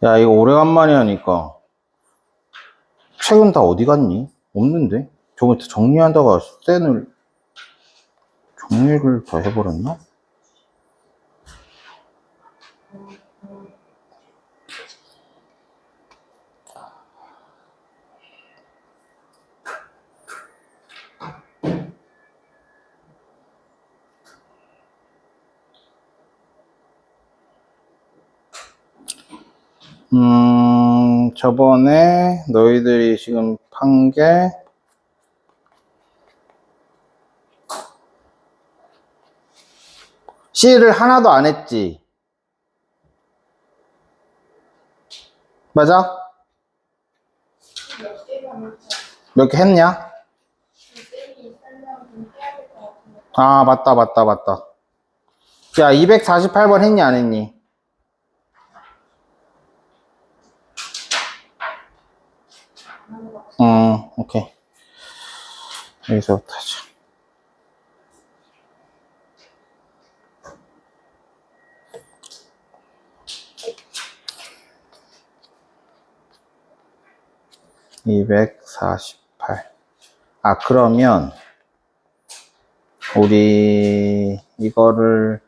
야, 이거 오래간만에 하니까 책은 다 어디 갔니? 없는데? 저거 정리하다가 펜을 정리를 다 해버렸나? 저번에 너희들이 지금 판 게 C를 하나도 안 했지? 맞아? 몇 개 했냐? 아, 맞다. 야, 248번 했니, 안 했니? 오케이. 여기서부터 하자. (248) 아, 그러면 우리 이거를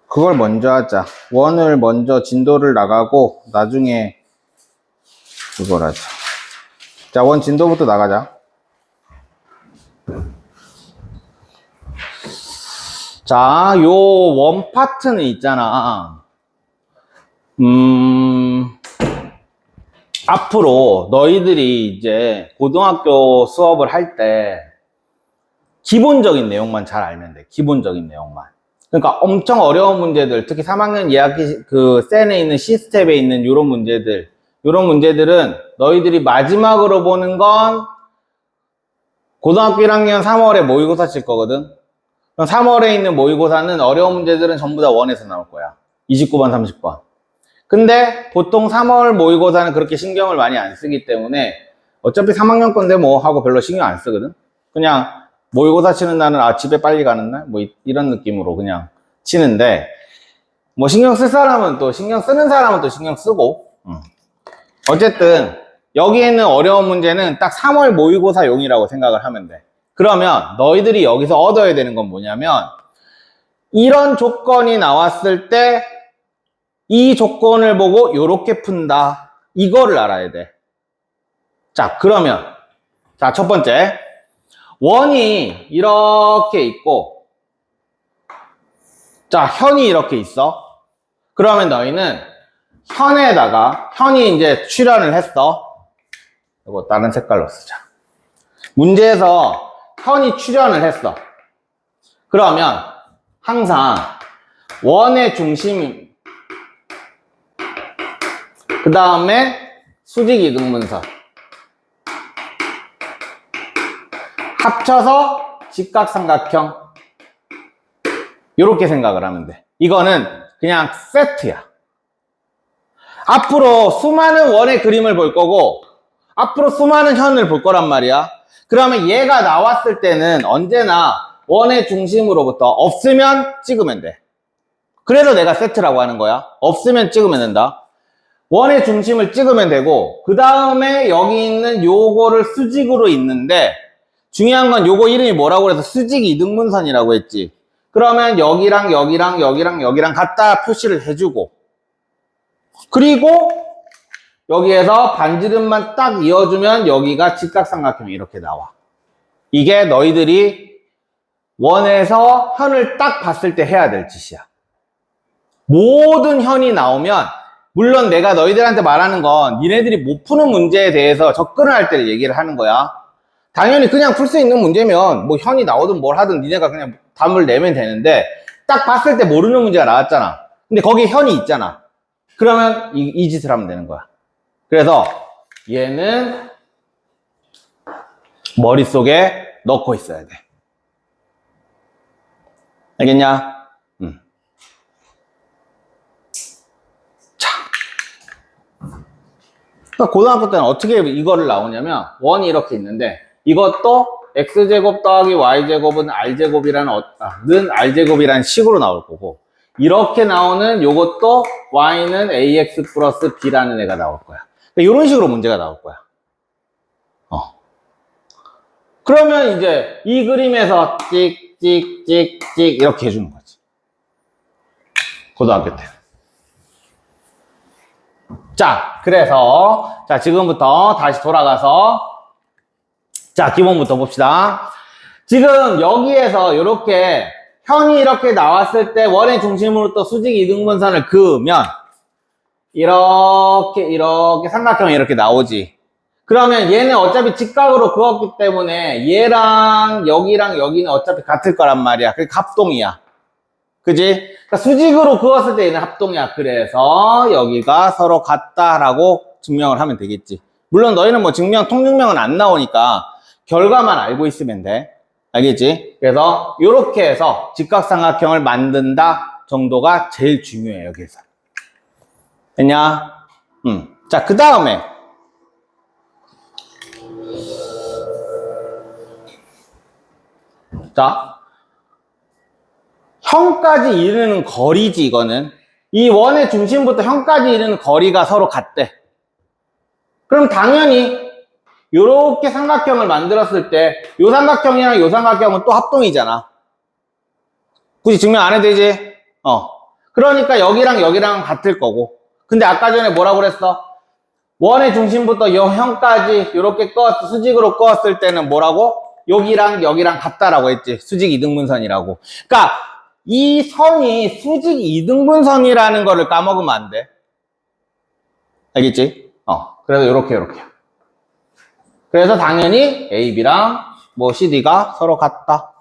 그걸 먼저 하자. 원을 먼저 진도를 나가고 나중에 그걸 하자. 자, 원 진도부터 나가자. 자, 요 원 파트는 있잖아. 앞으로 너희들이 이제 고등학교 수업을 할 때 기본적인 내용만 잘 알면 돼. 기본적인 내용만. 그러니까 엄청 어려운 문제들, 특히 3학년 예학기 그 센에 있는 C스텝에 있는 이런 문제들은 너희들이 마지막으로 보는 건 고등학교 1학년 3월에 모의고사 칠 거거든. 그럼 3월에 있는 모의고사는 어려운 문제들은 전부 다 원에서 나올 거야. 29번, 30번. 근데 보통 3월 모의고사는 그렇게 신경을 많이 안 쓰기 때문에 어차피 3학년 건데 뭐 하고 별로 신경 안 쓰거든. 그냥 모의고사 치는 날은 집에 빨리 가는 날? 뭐 이런 느낌으로 그냥 치는데 뭐 신경 쓸 사람은 또 신경 쓰는 사람은 또 신경 쓰고 어쨌든 여기에 있는 어려운 문제는 딱 3월 모의고사용이라고 생각을 하면 돼. 그러면 너희들이 여기서 얻어야 되는 건 뭐냐면 이런 조건이 나왔을 때 이 조건을 보고 요렇게 푼다. 이거를 알아야 돼. 자, 그러면 자, 첫 번째 원이 이렇게 있고 자, 현이 이렇게 있어. 그러면 너희는 현에다가 현이 이제 출현을 했어. 이거 다른 색깔로 쓰자. 문제에서 현이 출현을 했어. 그러면 항상 원의 중심 그 다음에 수직 이등분선 합쳐서 직각삼각형 이렇게 생각을 하면 돼. 이거는 그냥 세트야. 앞으로 수많은 원의 그림을 볼 거고 앞으로 수많은 현을 볼 거란 말이야. 그러면 얘가 나왔을 때는 언제나 원의 중심으로부터 없으면 찍으면 돼. 그래서 내가 세트라고 하는 거야. 없으면 찍으면 된다. 원의 중심을 찍으면 되고 그 다음에 여기 있는 요거를 수직으로 있는데 중요한 건 요거 이름이 뭐라고 해서 수직 이등분선이라고 했지. 그러면 여기랑 갖다 표시를 해주고 그리고 여기에서 반지름만 딱 이어주면 여기가 직각삼각형이 이렇게 나와. 이게 너희들이 원에서 현을 딱 봤을 때 해야 될 짓이야. 모든 현이 나오면 물론 내가 너희들한테 말하는 건 니네들이 못 푸는 문제에 대해서 접근을 할 때 얘기를 하는 거야. 당연히 그냥 풀 수 있는 문제면 뭐 현이 나오든 뭘 하든 니네가 그냥 답을 내면 되는데 딱 봤을 때 모르는 문제가 나왔잖아. 근데 거기에 현이 있잖아. 그러면 이 짓을 하면 되는 거야. 그래서 얘는 머릿속에 넣고 있어야 돼. 알겠냐? 그러니까 고등학교 때는 어떻게 이거를 나오냐면 원이 이렇게 있는데 이것도 x제곱 더하기 y제곱은 r제곱이라는 R제곱이라는 식으로 나올 거고 이렇게 나오는 요것도 y는 ax 플러스 b라는 애가 나올 거야. 그러니까 이런 식으로 문제가 나올 거야. 그러면 이제 이 그림에서 찍찍찍찍 이렇게 해주는 거지. 고등학교 때. 자, 그래서 자 지금부터 다시 돌아가서 자 기본부터 봅시다. 지금 여기에서 이렇게 현이 이렇게 나왔을 때 원의 중심으로부터 수직 이등분선을 그으면 이렇게 삼각형이 이렇게 나오지. 그러면 얘는 어차피 직각으로 그었기 때문에 얘랑 여기는 어차피 같을 거란 말이야. 그게 합동이야. 그지? 그러니까 수직으로 그었을 때 얘는 합동이야. 그래서 여기가 서로 같다라고 증명을 하면 되겠지. 물론 너희는 뭐 통증명은 안 나오니까 결과만 알고 있으면 돼. 알겠지? 그래서 이렇게 해서 직각삼각형을 만든다 정도가 제일 중요해, 여기서. 됐냐? 자, 그 다음에 자, 현까지 이르는 거리지, 이거는. 이 원의 중심부터 현까지 이르는 거리가 서로 같대. 그럼 당연히 요렇게 삼각형을 만들었을 때 요 삼각형이랑 요 삼각형은 또 합동이잖아. 굳이 증명 안 해도 되지? 그러니까 여기랑 같을 거고. 근데 아까 전에 뭐라고 그랬어? 원의 중심부터 요 현까지 요렇게 수직으로 그었을 때는 뭐라고? 여기랑 같다라고 했지. 수직 이등분선이라고. 그러니까 이 선이 수직 이등분선이라는 거를 까먹으면 안 돼. 알겠지? 그래서 요렇게. 그래서 당연히 AB랑 뭐 CD가 서로 같다.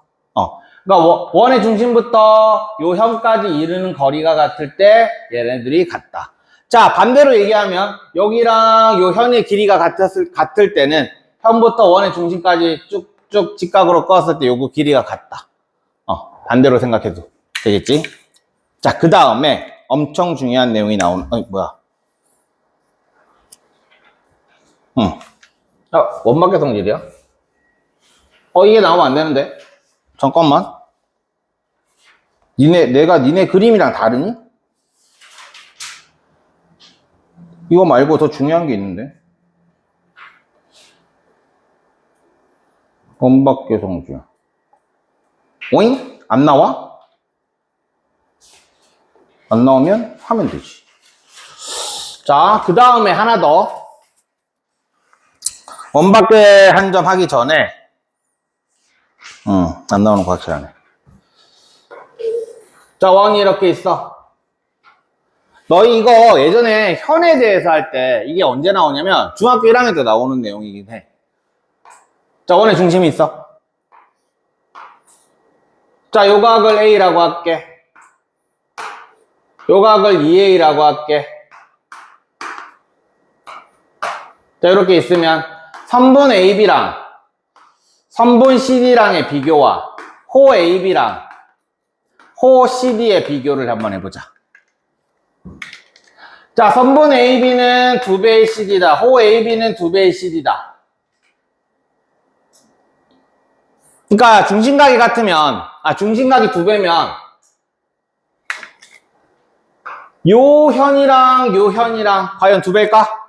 그러니까 원의 중심부터 요 현까지 이르는 거리가 같을 때 얘네들이 같다. 자, 반대로 얘기하면 여기랑 요 현의 길이가 같을 때는 현부터 원의 중심까지 쭉 직각으로 껐을 때 요거 길이가 같다. 반대로 생각해도 되겠지? 자, 그 다음에 엄청 중요한 내용이 나오는, 원박계 성질이야? 이게 나오면 안 되는데? 잠깐만. 내가 니네 그림이랑 다르니? 이거 말고 더 중요한 게 있는데? 원박계 성질. 오잉? 안 나와? 안 나오면 하면 되지. 자, 그 다음에 하나 더. 원박계 한 점 하기 전에, 안 나오는 거 확실하네. 자, 원이 이렇게 있어. 너희 이거 예전에 현에 대해서 할 때 이게 언제 나오냐면 중학교 1학년 때 나오는 내용이긴 해. 자, 원의 중심이 있어. 자, 요 각을 A라고 할게. 요 각을 2A라고 할게. 자, 이렇게 있으면 선분 AB랑 선분 CD랑의 비교와 호 AB랑 호 CD의 비교를 한번 해보자. 자, 선분 AB는 2배의 CD다. 호 AB는 2배의 CD다. 그러니까 중심각이 같으면, 중심각이 2배면 요 현이랑 과연 2배일까?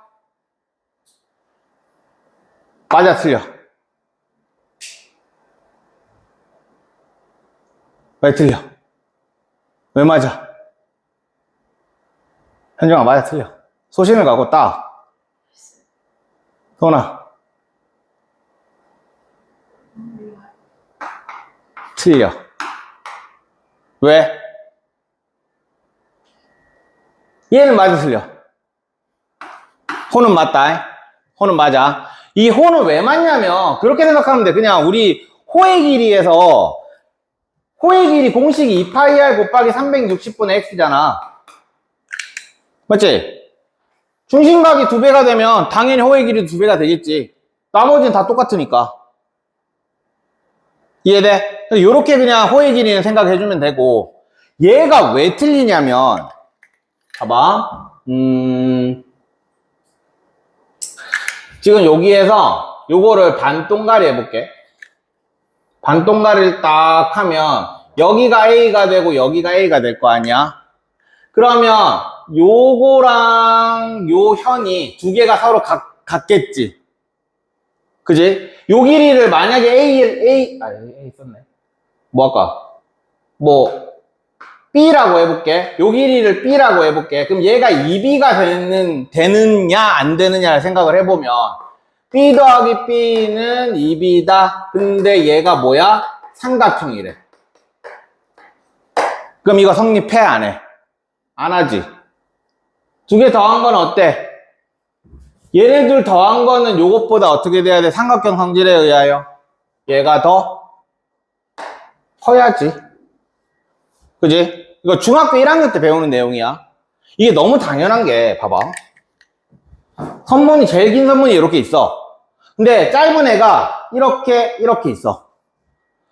맞아, 틀려. 왜 틀려? 왜 맞아? 현정아, 맞아, 틀려. 소신을 갖고 딱. 소은아. 틀려. 왜? 얘는 맞아, 틀려. 호는 맞다. 호는 맞아. 이 호는 왜 맞냐면, 그렇게 생각하면 돼. 그냥 우리 호의 길이에서, 호의 길이 공식이 2파이r 곱하기 360분의 x잖아. 맞지? 중심각이 2배가 되면 당연히 호의 길이도 2배가 되겠지. 나머지는 다 똑같으니까. 이해돼? 요렇게 그냥 호의 길이는 생각해주면 되고, 얘가 왜 틀리냐면, 봐봐. 지금 여기에서 요거를 반동가리 해볼게. 반동가리를 딱 하면 여기가 A가 되고 여기가 A가 될 거 아니야? 그러면 요거랑 요 현이 두 개가 서로 같겠지. 그지? 요 길이를 만약에 A 썼네. 뭐 할까? 뭐, B라고 해볼게. 요 길이를 B라고 해볼게. 그럼 얘가 2B가 되느냐, 안 되느냐를 생각을 해보면, B 더하기 B는 2B다. 근데 얘가 뭐야? 삼각형이래. 그럼 이거 성립해, 안 해? 안 하지. 두 개 더한 건 어때? 얘네들 더한 거는 요것보다 어떻게 돼야 돼? 삼각형 성질에 의하여. 얘가 더 커야지. 그지? 이거 중학교 1학년 때 배우는 내용이야. 이게 너무 당연한 게, 봐봐. 선문이, 제일 긴 선문이 이렇게 있어. 근데 짧은 애가 이렇게 있어.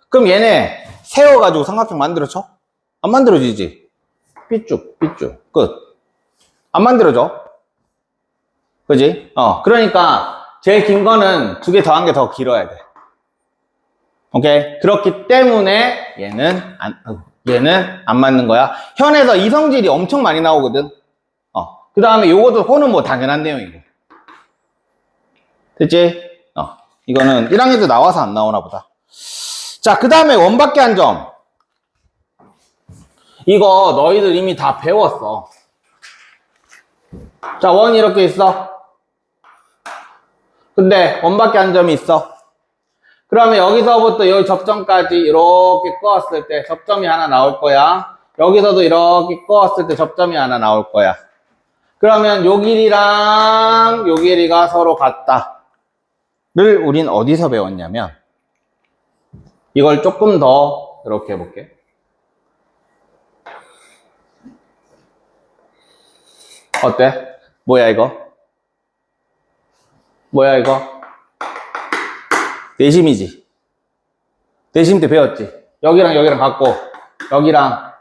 그럼 얘네 세워가지고 삼각형 만들어져? 안 만들어지지? 삐쭉, 끝. 안 만들어져. 그지? 그러니까 제일 긴 거는 두 개 더한 게 더 길어야 돼. 오케이? 그렇기 때문에 얘는 안 맞는 거야. 현에서 이성질이 엄청 많이 나오거든. 그 다음에 요것도 호는 뭐 당연한 내용이고. 됐지? 이거는 1학년 때 나와서 안 나오나 보다. 자, 그 다음에 원밖에 한 점. 이거 너희들 이미 다 배웠어. 자, 원이 이렇게 있어. 근데 원밖에 한 점이 있어. 그러면 여기서부터 여기 접점까지 이렇게 끄었을 때 접점이 하나 나올 거야. 여기서도 이렇게 끄었을 때 접점이 하나 나올 거야. 그러면 요 길이랑 요 길이가 서로 같다를 우린 어디서 배웠냐면, 이걸 조금 더 이렇게 해볼게. 어때? 뭐야 이거? 내심이지. 내심 때 배웠지. 여기랑 여기랑 같고, 여기랑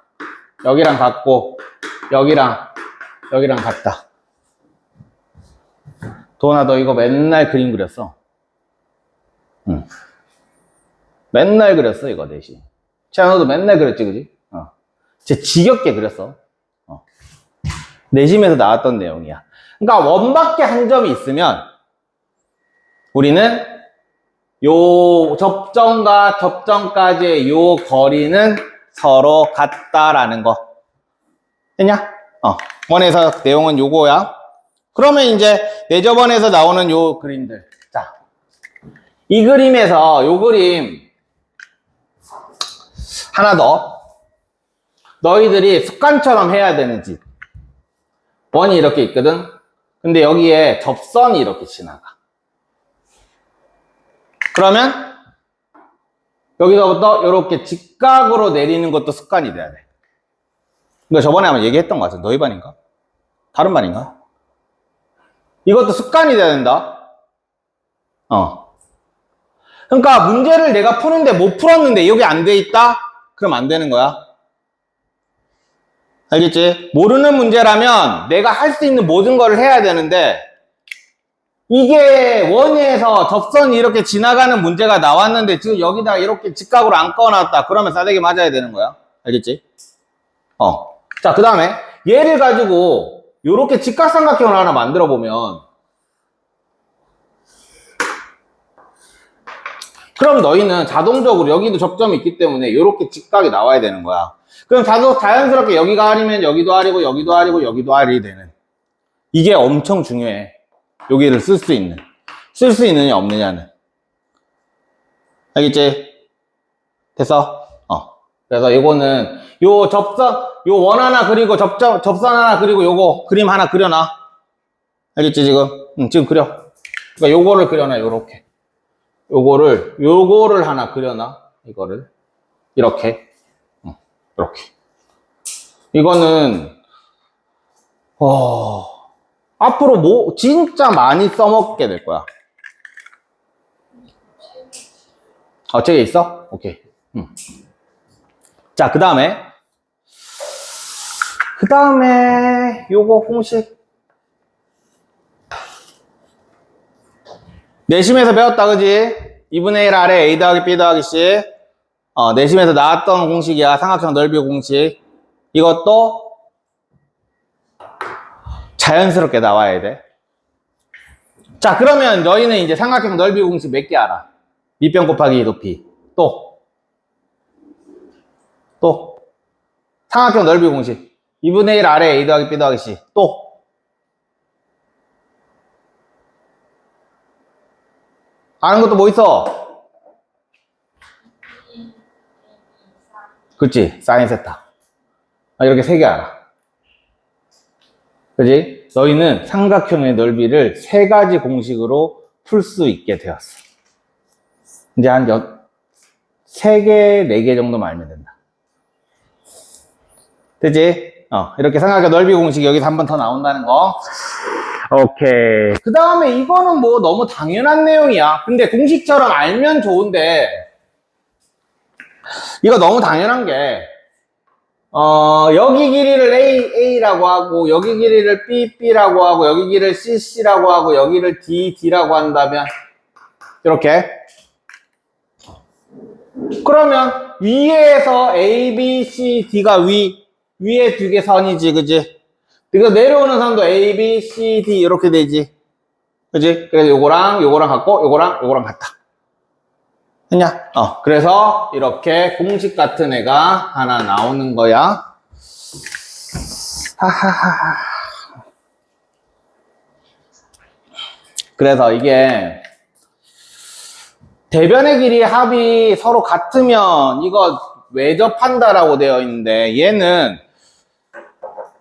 같고, 여기랑 같다. 도훈아, 너 이거 맨날 그림 그렸어. 응. 맨날 그렸어, 이거 내심. 채아너도 맨날 그렸지, 그지? 진짜 지겹게 그렸어. 내심에서 나왔던 내용이야. 그러니까 원밖에 한 점이 있으면 우리는 요 접점과 접점까지의 요 거리는 서로 같다라는 거. 됐냐? 원에서 내용은 요거야. 그러면 이제 내저번에서 나오는 요 그림들. 자, 이 그림에서 요 그림 하나 더. 너희들이 습관처럼 해야 되는 집. 원이 이렇게 있거든. 근데 여기에 접선이 이렇게 지나가. 그러면 여기서부터 이렇게 직각으로 내리는 것도 습관이 돼야 돼. 이거 저번에 한번 얘기했던 것 같아. 너희 반인가? 다른 반인가? 이것도 습관이 돼야 된다. 그러니까 문제를 내가 푸는데 못 풀었는데 여기 안 돼 있다? 그럼 안 되는 거야. 알겠지? 모르는 문제라면 내가 할 수 있는 모든 거를 해야 되는데, 이게 원에서 접선이 이렇게 지나가는 문제가 나왔는데 지금 여기다 이렇게 직각으로 안 꺼놨다. 그러면 싸대기 맞아야 되는 거야. 알겠지? 자, 그 다음에 얘를 가지고 이렇게 직각삼각형을 하나 만들어 보면, 그럼 너희는 자동적으로 여기도 접점이 있기 때문에 이렇게 직각이 나와야 되는 거야. 그럼 자연스럽게 여기가 R이면 여기도 R이고 여기도 R이고 여기도 R이 되는. 이게 엄청 중요해. 여기를 쓸 수 있느냐 없느냐는. 알겠지? 됐어? 그래서 이거는 요 접선, 요 원 하나 그리고 접선 하나 그리고 요거 그림 하나 그려놔. 알겠지 지금? 지금 그려. 그러니까 요거를 그려놔. 요렇게. 요거를 하나 그려놔. 이거를 이렇게. 이렇게. 이거는 앞으로 진짜 많이 써먹게 될 거야. 책에 있어? 오케이. 자, 그 다음에 요거 공식 내심에서 배웠다, 그지? 2분의 1 아래 A 더하기 B 더하기 C. 내심에서 나왔던 공식이야. 삼각형 넓이 공식. 이것도 자연스럽게 나와야 돼. 자, 그러면 너희는 이제 삼각형 넓이 공식 몇 개 알아? 밑변 곱하기 높이. 또. 삼각형 넓이 공식. 2분의 1 아래 A 더하기 B 더하기 C. 또. 아는 것도 뭐 있어? 그치? 사인 세타. 이렇게 3개 알아. 그지? 너희는 삼각형의 넓이를 3가지 공식으로 풀 수 있게 되었어. 이제 한 3개, 4개 정도만 알면 된다. 되지? 이렇게 삼각형 넓이 공식 여기서 한 번 더 나온다는 거. 오케이. 그 다음에 이거는 뭐 너무 당연한 내용이야. 근데 공식처럼 알면 좋은데, 이거 너무 당연한 게, 여기 길이를 A라고 하고, 여기 길이를 B라고 하고, 여기 길이를 CC라고 하고, 여기를 D라고 한다면, 이렇게. 그러면 위에서 A, B, C, D가 위에 2개 선이지, 그지? 이거 내려오는 선도 A, B, C, D 이렇게 되지. 그지? 그래서 요거랑 같고, 요거랑 같다. 했냐? 그래서 이렇게 공식 같은 애가 하나 나오는 거야. 하하하. 그래서 이게 대변의 길이 합이 서로 같으면 이거 외접한다라고 되어 있는데, 얘는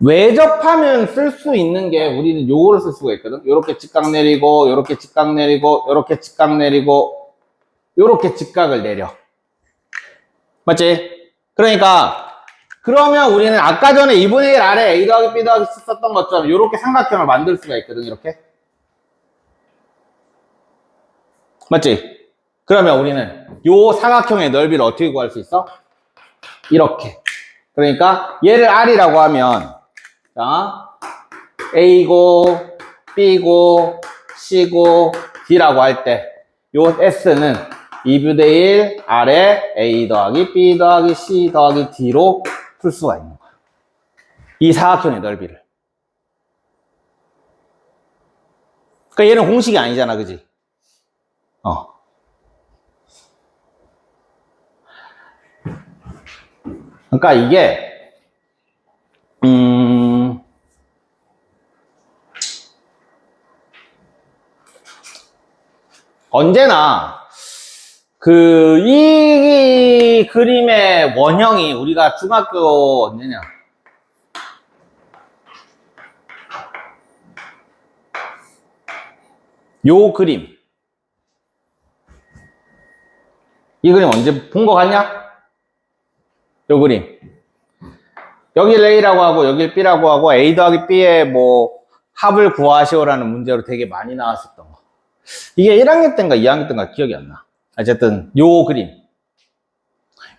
외접하면 쓸 수 있는 게 우리는 요거를 쓸 수가 있거든. 요렇게 직각 내리고, 요렇게 직각 내리고, 요렇게 직각 내리고, 요렇게 직각을 내려. 맞지? 그러니까 그러면 우리는 아까 전에 2분의 1 아래 A 더하기 B 더하기 C 썼던 것처럼 요렇게 삼각형을 만들 수가 있거든. 이렇게. 맞지? 그러면 우리는 요 삼각형의 넓이를 어떻게 구할 수 있어? 이렇게. 그러니까 얘를 R이라고 하면, 자, A고 B고 C고 D라고 할 때 요 S는 2분의 1 아래 A 더하기 B 더하기 C 더하기 D로 풀 수가 있는 거야. 이 사각형의 넓이를. 그러니까 얘는 공식이 아니잖아, 그지? 그러니까 이게 언제나 이 그림의 원형이 우리가 중학교 언제냐? 요 그림. 이 그림 언제 본 거 같냐? 요 그림. 여길 A라고 하고 여길 B라고 하고 A 더하기 B의 뭐 합을 구하시오라는 문제로 되게 많이 나왔었던 거. 이게 1학년 때인가 2학년 때인가 기억이 안 나. 어쨌든 요 그림.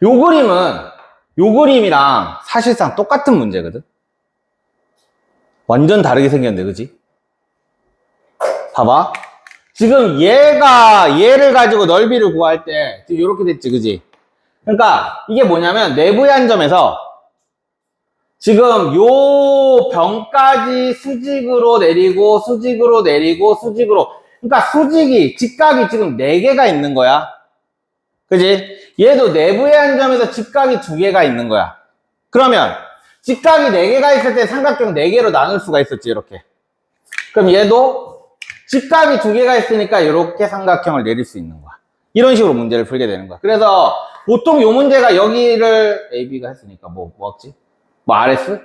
요 그림이랑 사실상 똑같은 문제거든. 완전 다르게 생겼는데, 그지? 봐봐. 지금 얘를 가지고 넓이를 구할 때 지금 이렇게 됐지, 그지? 그러니까 이게 뭐냐면 내부의 한 점에서 지금 요 변까지 수직으로 내리고 수직으로 내리고 수직으로, 그러니까 직각이 지금 4개가 있는 거야. 그지? 얘도 내부의 한 점에서 직각이 2개가 있는 거야. 그러면 직각이 4개가 있을 때 삼각형 4개로 나눌 수가 있었지, 이렇게. 그럼 얘도 직각이 2개가 있으니까 이렇게 삼각형을 내릴 수 있는 거야. 이런 식으로 문제를 풀게 되는 거야. 그래서 보통 요 문제가 여기를 AB가 했으니까 뭐 했지? 뭐 RS?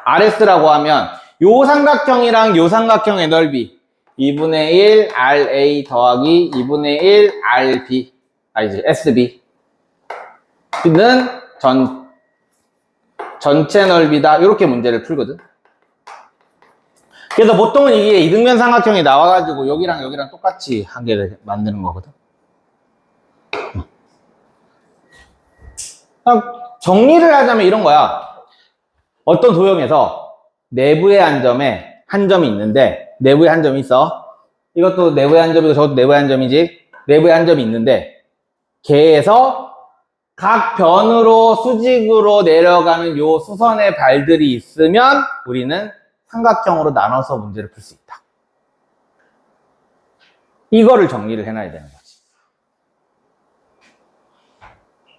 RS라고 하면 요 삼각형이랑 요 삼각형의 넓이 2분의 1 RA 더하기 2분의 1 RB, 아니지, SB 는 전체 넓이다. 이렇게 문제를 풀거든. 그래서 보통은 이게 이등변 삼각형이 나와가지고 여기랑 여기랑 똑같이 한 개를 만드는 거거든. 정리를 하자면 이런 거야. 어떤 도형에서 내부의 한 점에 한 점이 있는데, 내부에 한 점이 있어. 이것도 내부의 한 점이고 저것도 내부의 한 점이지. 내부에 한 점이 있는데 걔에서 각 변으로 수직으로 내려가는 요 수선의 발들이 있으면 우리는 삼각형으로 나눠서 문제를 풀 수 있다. 이거를 정리를 해놔야 되는 거지.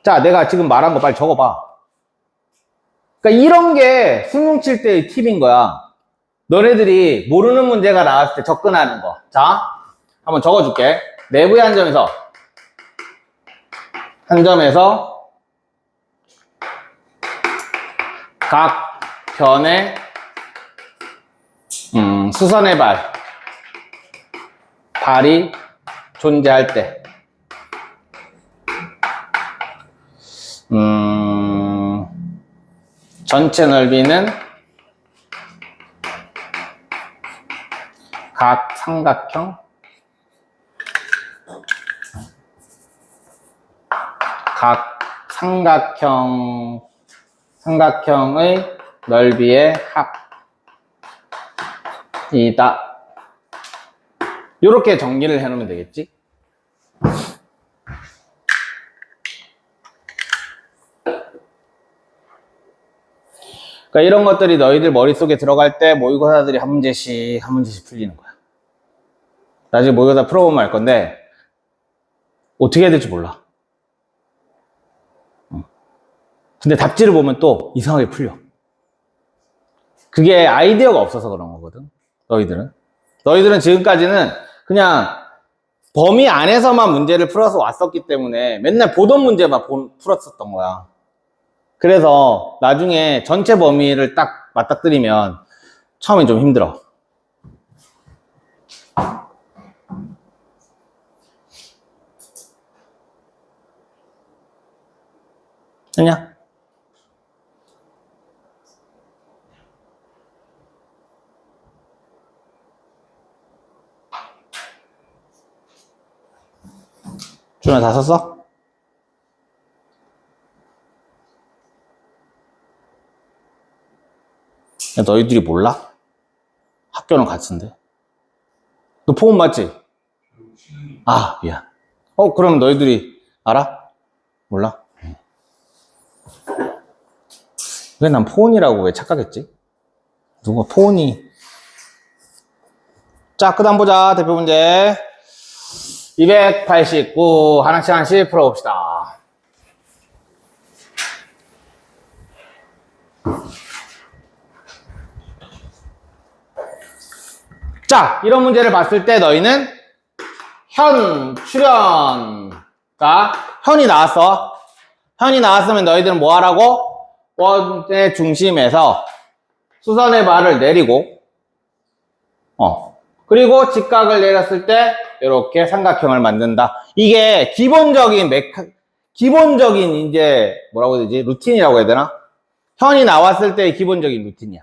자, 내가 지금 말한 거 빨리 적어봐. 그러니까 이런 게 수능 칠 때의 팁인 거야. 너네들이 모르는 문제가 나왔을 때 접근하는 거. 자, 한번 적어줄게. 내부의 한 점에서 각 변의 수선의 발이 존재할 때 전체 넓이는 각 삼각형의 넓이의 합이다. 이렇게 정리를 해놓으면 되겠지? 그러니까 이런 것들이 너희들 머릿속에 들어갈 때 모의고사들이 한 문제씩 풀리는 거야. 나중에 모의고사 풀어보면 알 건데 어떻게 해야 될지 몰라. 근데 답지를 보면 또 이상하게 풀려. 그게 아이디어가 없어서 그런 거거든. 너희들은 지금까지는 그냥 범위 안에서만 문제를 풀어서 왔었기 때문에 맨날 보던 문제만 풀었었던 거야. 그래서 나중에 전체 범위를 딱 맞닥뜨리면 처음엔 좀 힘들어. 됐냐? 준아 다 썼어? 야, 너희들이 몰라? 학교는 같은데. 너 포옹 맞지? 아, 미안. 그럼 너희들이 알아? 몰라? 왜 난 포온이라고 왜 착각했지? 누가 포온이. 자, 그 다음 보자. 대표 문제 289 하나씩 풀어봅시다. 자, 이런 문제를 봤을 때 너희는 현이 나왔어. 현이 나왔으면 너희들은 뭐 하라고? 원의 중심에서 수선의 발을 내리고 그리고 직각을 내렸을 때 이렇게 삼각형을 만든다. 이게 기본적인 이제 뭐라고 해야 되지? 루틴이라고 해야 되나? 현이 나왔을 때의 기본적인 루틴이야.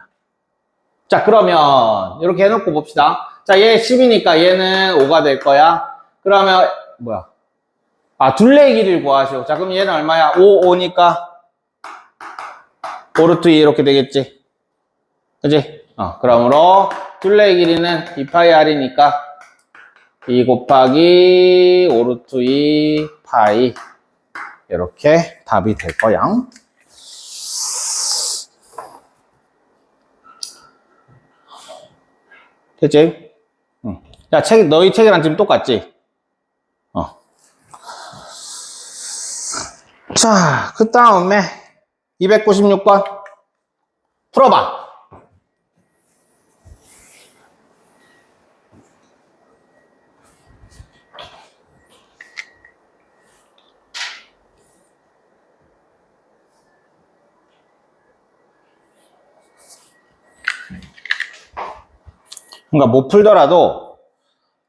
자, 그러면 이렇게 해놓고 봅시다. 자, 얘 10이니까 얘는 5가 될 거야. 그러면 뭐야? 둘레의 길이를 구하시오. 자, 그럼 얘는 얼마야? 5니까 5루트 2 이렇게 되겠지. 그치? 그러므로 둘레의 길이는 2파이 r이니까 2 곱하기 5루트 2 파이 이렇게 답이 될 거야. 됐지? 야, 너희 책이랑 지금 똑같지? 자, 그 다음에 296번 풀어봐. 그러니까 못 풀더라도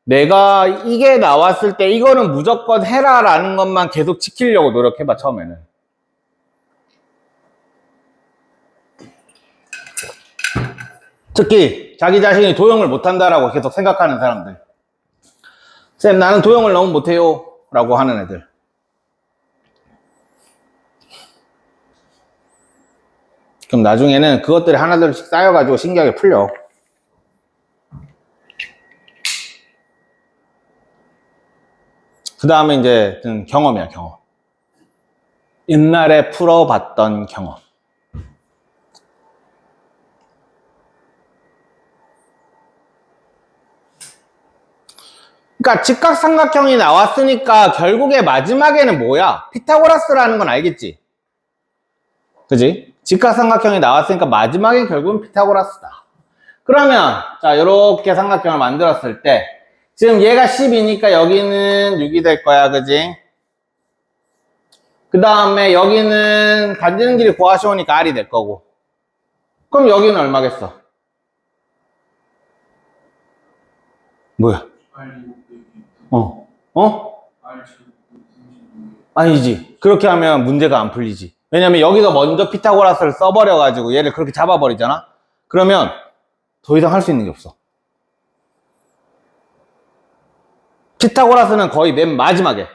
내가 이게 나왔을 때 이거는 무조건 해라 라는 것만 계속 지키려고 노력해봐. 처음에는 특히 자기 자신이 도형을 못한다라고 계속 생각하는 사람들, 쌤 나는 도형을 너무 못해요 라고 하는 애들, 그럼 나중에는 그것들이 하나둘씩 쌓여가지고 신기하게 풀려. 그 다음에 이제 경험이야. 경험. 옛날에 풀어봤던 경험. 그러니까 직각삼각형이 나왔으니까 결국에 마지막에는 뭐야? 피타고라스라는 건 알겠지? 그지? 직각삼각형이 나왔으니까 마지막엔 결국은 피타고라스다. 그러면 자 이렇게 삼각형을 만들었을 때 지금 얘가 10이니까 여기는 6이 될 거야. 그지? 그 다음에 여기는 간지는 길이 구하시오니까 R이 될 거고. 그럼 여기는 얼마겠어? 뭐야? 어? 아니지. 그렇게 하면 문제가 안 풀리지. 왜냐면 여기서 먼저 피타고라스를 써버려가지고 얘를 그렇게 잡아버리잖아? 그러면 더 이상 할 수 있는 게 없어. 피타고라스는 거의 맨 마지막에.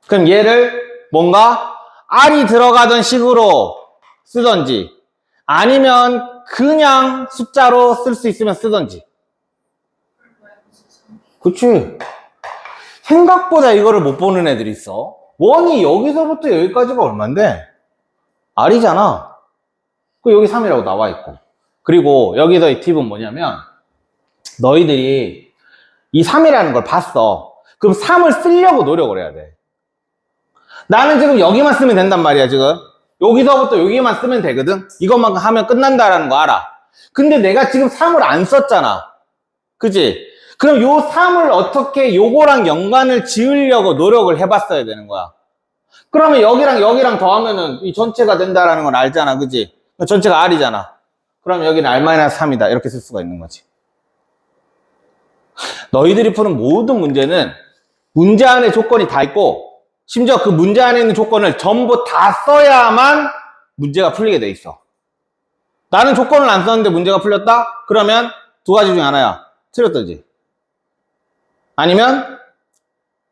그럼 얘를 뭔가 R이 들어가던 식으로 쓰던지 아니면 그냥 숫자로 쓸 수 있으면 쓰던지. 그치? 생각보다 이거를 못 보는 애들이 있어. 원이 여기서부터 여기까지가 얼만데? R이잖아. 그 여기 3이라고 나와 있고. 그리고 여기서 이 팁은 뭐냐면 너희들이 이 3이라는 걸 봤어. 그럼 3을 쓰려고 노력을 해야 돼. 나는 지금 여기만 쓰면 된단 말이야, 지금. 여기서부터 여기만 쓰면 되거든? 이것만 하면 끝난다라는 거 알아. 근데 내가 지금 3을 안 썼잖아. 그치? 그럼 요 3을 어떻게 요거랑 연관을 지으려고 노력을 해봤어야 되는 거야. 그러면 여기랑 여기랑 더하면은 이 전체가 된다라는 건 알잖아. 그치? 전체가 R이잖아. 그럼 여기는 R-3이다. 이렇게 쓸 수가 있는 거지. 너희들이 푸는 모든 문제는 문제 안에 조건이 다 있고 심지어 그 문제 안에 있는 조건을 전부 다 써야만 문제가 풀리게 돼 있어. 나는 조건을 안 썼는데 문제가 풀렸다? 그러면 두 가지 중에 하나야. 틀렸던지 아니면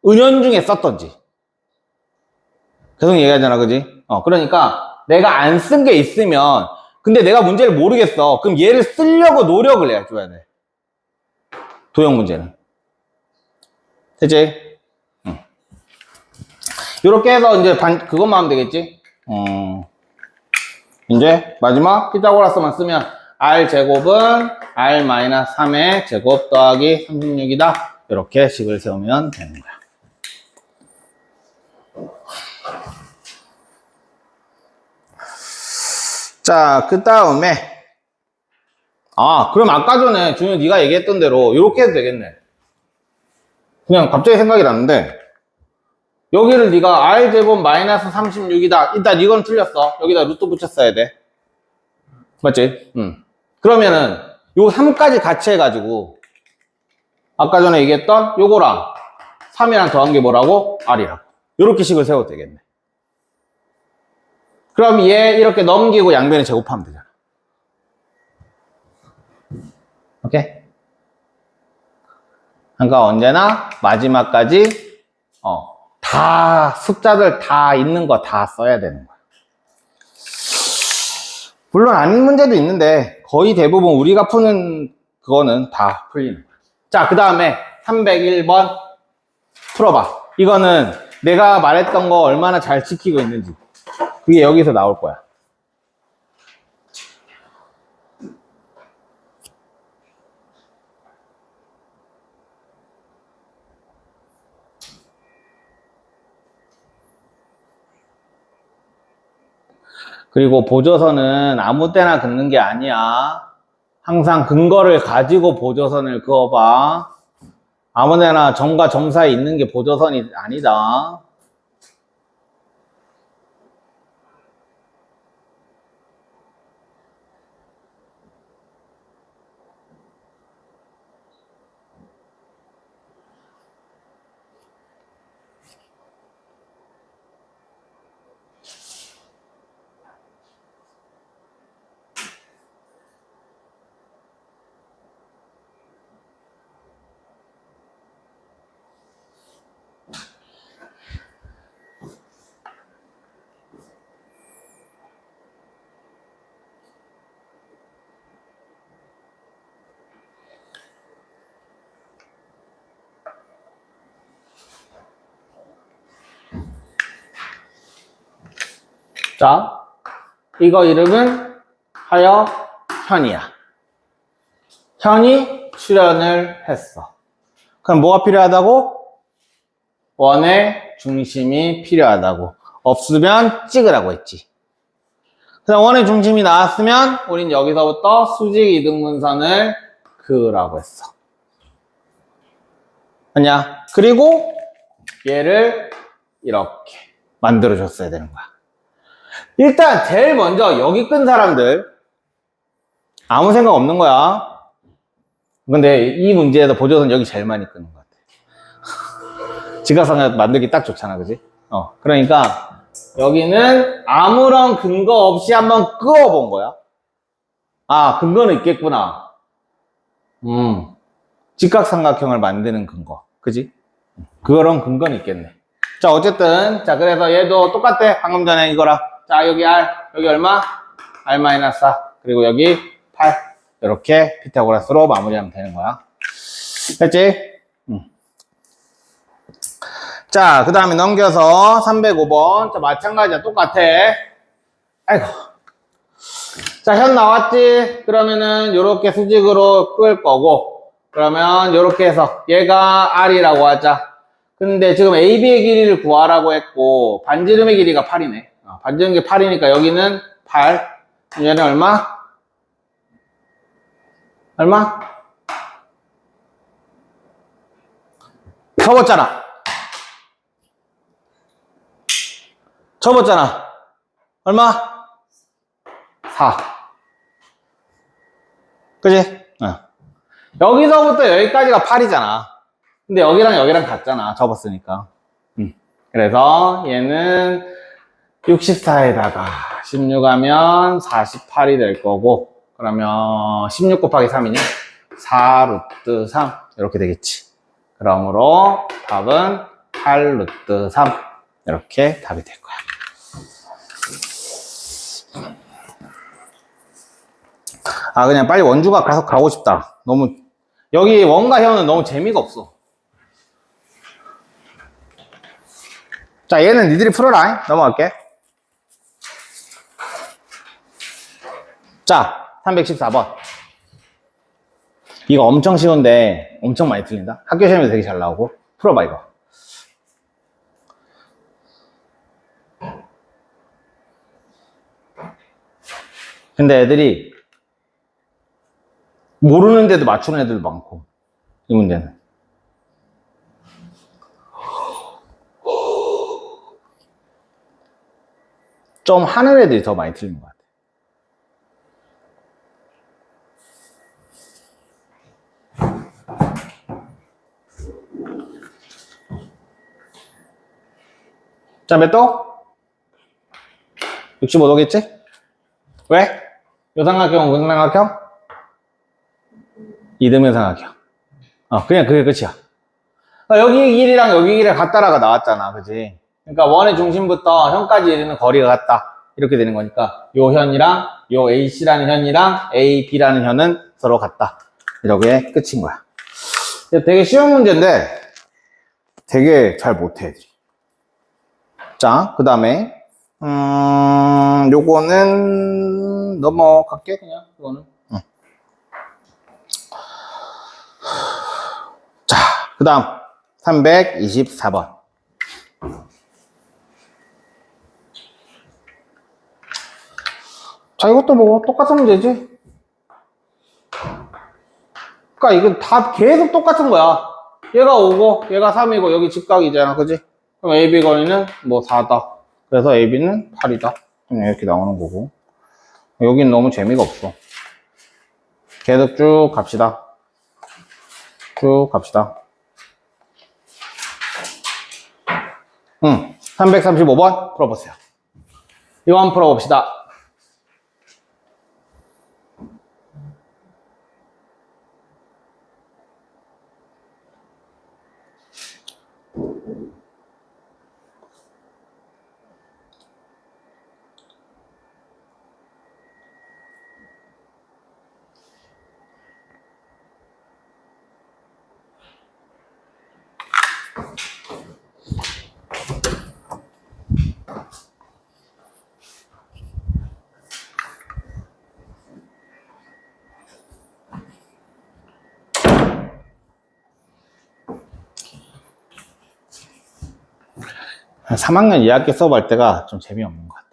은연중에 썼던지. 계속 얘기하잖아. 그지? 그러니까 내가 안 쓴 게 있으면 근데 내가 문제를 모르겠어. 그럼 얘를 쓰려고 노력을 해줘야 돼. 도형 문제는. 됐지? 응. 요렇게 해서 이제 그것만 하면 되겠지? 이제 마지막 피타고라스만 쓰면 R제곱은 R-3의 제곱 더하기 36이다. 이렇게 식을 세우면 되는 거야. 자, 그 다음에 그럼 아까 전에 준현 네가 얘기했던 대로 이렇게 해도 되겠네. 그냥 갑자기 생각이 났는데 여기를 네가 R제곱 마이너스 36이다. 일단 이건 틀렸어. 여기다 루트 붙였어야 돼. 맞지? 그러면은 요 3까지 같이 해가지고 아까 전에 얘기했던 요거랑 3이랑 더한 게 뭐라고? R이라고. 요렇게 식을 세워도 되겠네. 그럼 얘 이렇게 넘기고 양변에 제곱하면 되잖아. 오케이? 그러니까 언제나 마지막까지 다 숫자들 다 있는 거 다 써야 되는 거야. 물론 아닌 문제도 있는데 거의 대부분 우리가 푸는 그거는 다 풀리는 거야. 자, 그 다음에 301번 풀어봐. 이거는 내가 말했던 거 얼마나 잘 지키고 있는지 그게 여기서 나올 거야. 그리고 보조선은 아무 때나 긋는 게 아니야. 항상 근거를 가지고 보조선을 그어봐. 아무 데나 점과 점 사이에 있는 게 보조선이 아니다. 자, 이거 이름은 하여 현이야. 현이 출연을 했어. 그럼 뭐가 필요하다고? 원의 중심이 필요하다고. 없으면 찍으라고 했지. 그다음 원의 중심이 나왔으면 우린 여기서부터 수직 이등분선을 그으라고 했어. 아니야. 그리고 얘를 이렇게 만들어줬어야 되는 거야. 일단 제일 먼저 여기 끈 사람들 아무 생각 없는 거야. 근데 이 문제에서 보조선 여기 제일 많이 끄는 것 같아. 지각상을 만들기 딱 좋잖아, 그지? 그러니까 여기는 아무런 근거 없이 한번 끄어본 거야. 아, 근거는 있겠구나. 직각삼각형을 만드는 근거, 그지? 그런 근거는 있겠네. 자, 어쨌든 자, 그래서 얘도 똑같아. 방금 전에 이거랑. 자, 여기 R, 여기 얼마? R-4. 그리고 여기 8. 이렇게 피타고라스로 마무리하면 되는 거야. 됐지? 자, 그 다음에 넘겨서 305번. 자, 마찬가지야. 똑같아. 아이고. 자, 현 나왔지? 그러면은 요렇게 수직으로 끌 거고, 그러면 요렇게 해서 얘가 R이라고 하자. 근데 지금 AB의 길이를 구하라고 했고, 반지름의 길이가 8이네. 반지름의 8이니까 여기는 8. 얘는 얼마? 얼마? 접었잖아. 접었잖아. 얼마? 4. 그지? 여기서부터 여기까지가 8이잖아. 근데 여기랑 여기랑 같잖아. 접었으니까. 그래서 얘는 64에다가 16 하면 48이 될 거고, 그러면 16 곱하기 3이냐? 4 루트 3 이렇게 되겠지. 그러므로 답은 8 루트 3 이렇게 답이 될 거야. 아, 그냥 빨리 원주각 가고 싶다. 너무 여기 원과 현은 너무 재미가 없어. 자, 얘는 니들이 풀어라. 넘어갈게. 자, 314번. 이거 엄청 쉬운데 엄청 많이 틀린다. 학교 시험에도 되게 잘 나오고. 풀어봐, 이거. 근데 애들이 모르는데도 맞추는 애들도 많고, 이 문제는. 좀 하는 애들이 더 많이 틀린 것 같아. 자, 몇 도? 65도겠지? 왜? 요 삼각형은 무슨 삼각형? 이등변 삼각형. 그냥 그게 끝이야. 그러니까 여기 길이랑 여기 길이가 같다라가 나왔잖아, 그지? 그러니까 원의 중심부터 현까지 이르는 거리가 같다. 이렇게 되는 거니까 요 현이랑 요 AC라는 현이랑 AB라는 현은 서로 같다. 이렇게 끝인 거야. 되게 쉬운 문제인데 되게 잘 못해, 애들이. 자, 그 다음에 요거는 넘어갈게, 그냥. 이거는. 자, 그 다음 324번. 자, 이것도 뭐 똑같은 문제지. 그러니까 이건 다 계속 똑같은 거야. 얘가 5고 얘가 3이고 여기 직각이잖아, 그지? 그럼 AB 거리는 뭐 4다. 그래서 AB는 8이다. 그냥 이렇게 나오는 거고. 여긴 너무 재미가 없어. 계속 쭉 갑시다. 쭉 갑시다. 335번 풀어보세요. 이거 한번 풀어봅시다. 3학년 2학기 수업할 때가 좀 재미없는 것 같아.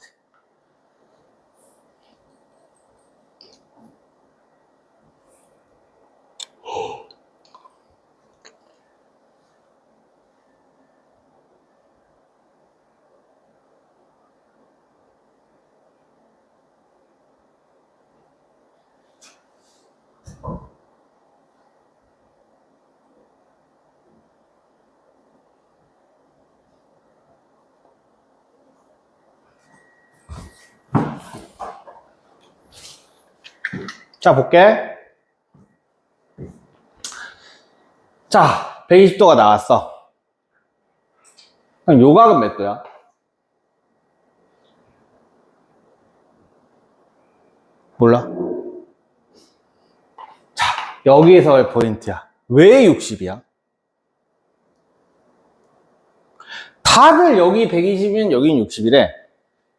자, 볼게. 자, 120도가 나왔어. 그럼 요각은 몇 도야? 몰라? 자, 여기에서의 포인트야. 왜 60이야? 다들 여기 120이면 여긴 60이래.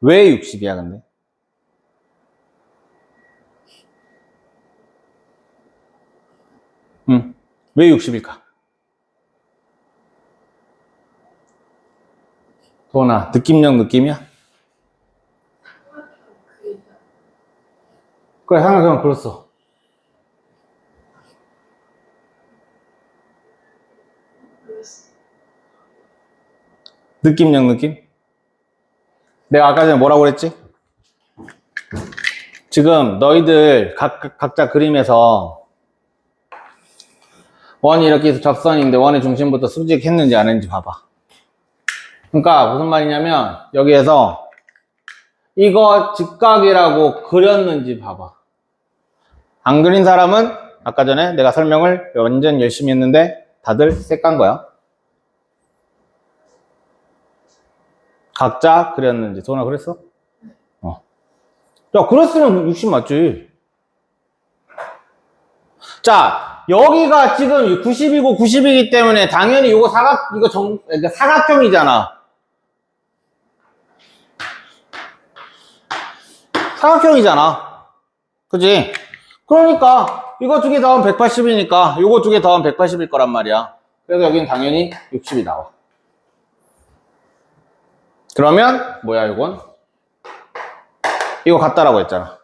왜 60이야, 근데? 왜 60일까? 도원아, 느낌형 느낌이야? 그래, 상황상 그렇소. 느낌형 느낌? 내가 아까 전에 뭐라고 그랬지? 지금 너희들 각자 그림에서 원이 이렇게 해서 접선인데 원의 중심부터 수직했는지 안 했는지 봐봐. 그러니까 무슨 말이냐면 여기에서 이거 직각이라고 그렸는지 봐봐. 안 그린 사람은 아까 전에 내가 설명을 완전 열심히 했는데 다들 색 깐 거야. 각자 그렸는지. 도나 그랬어? 야, 그랬으면 60 맞지. 자, 여기가 지금 90이고 90이기 때문에 당연히 이거 그러니까 사각형이잖아. 사각형이잖아. 그지? 그러니까 이거 두 개 더하면 180이니까 이거 두 개 더하면 180일 거란 말이야. 그래서 여기는 당연히 60이 나와. 그러면 뭐야 이건? 이거 같다라고 했잖아.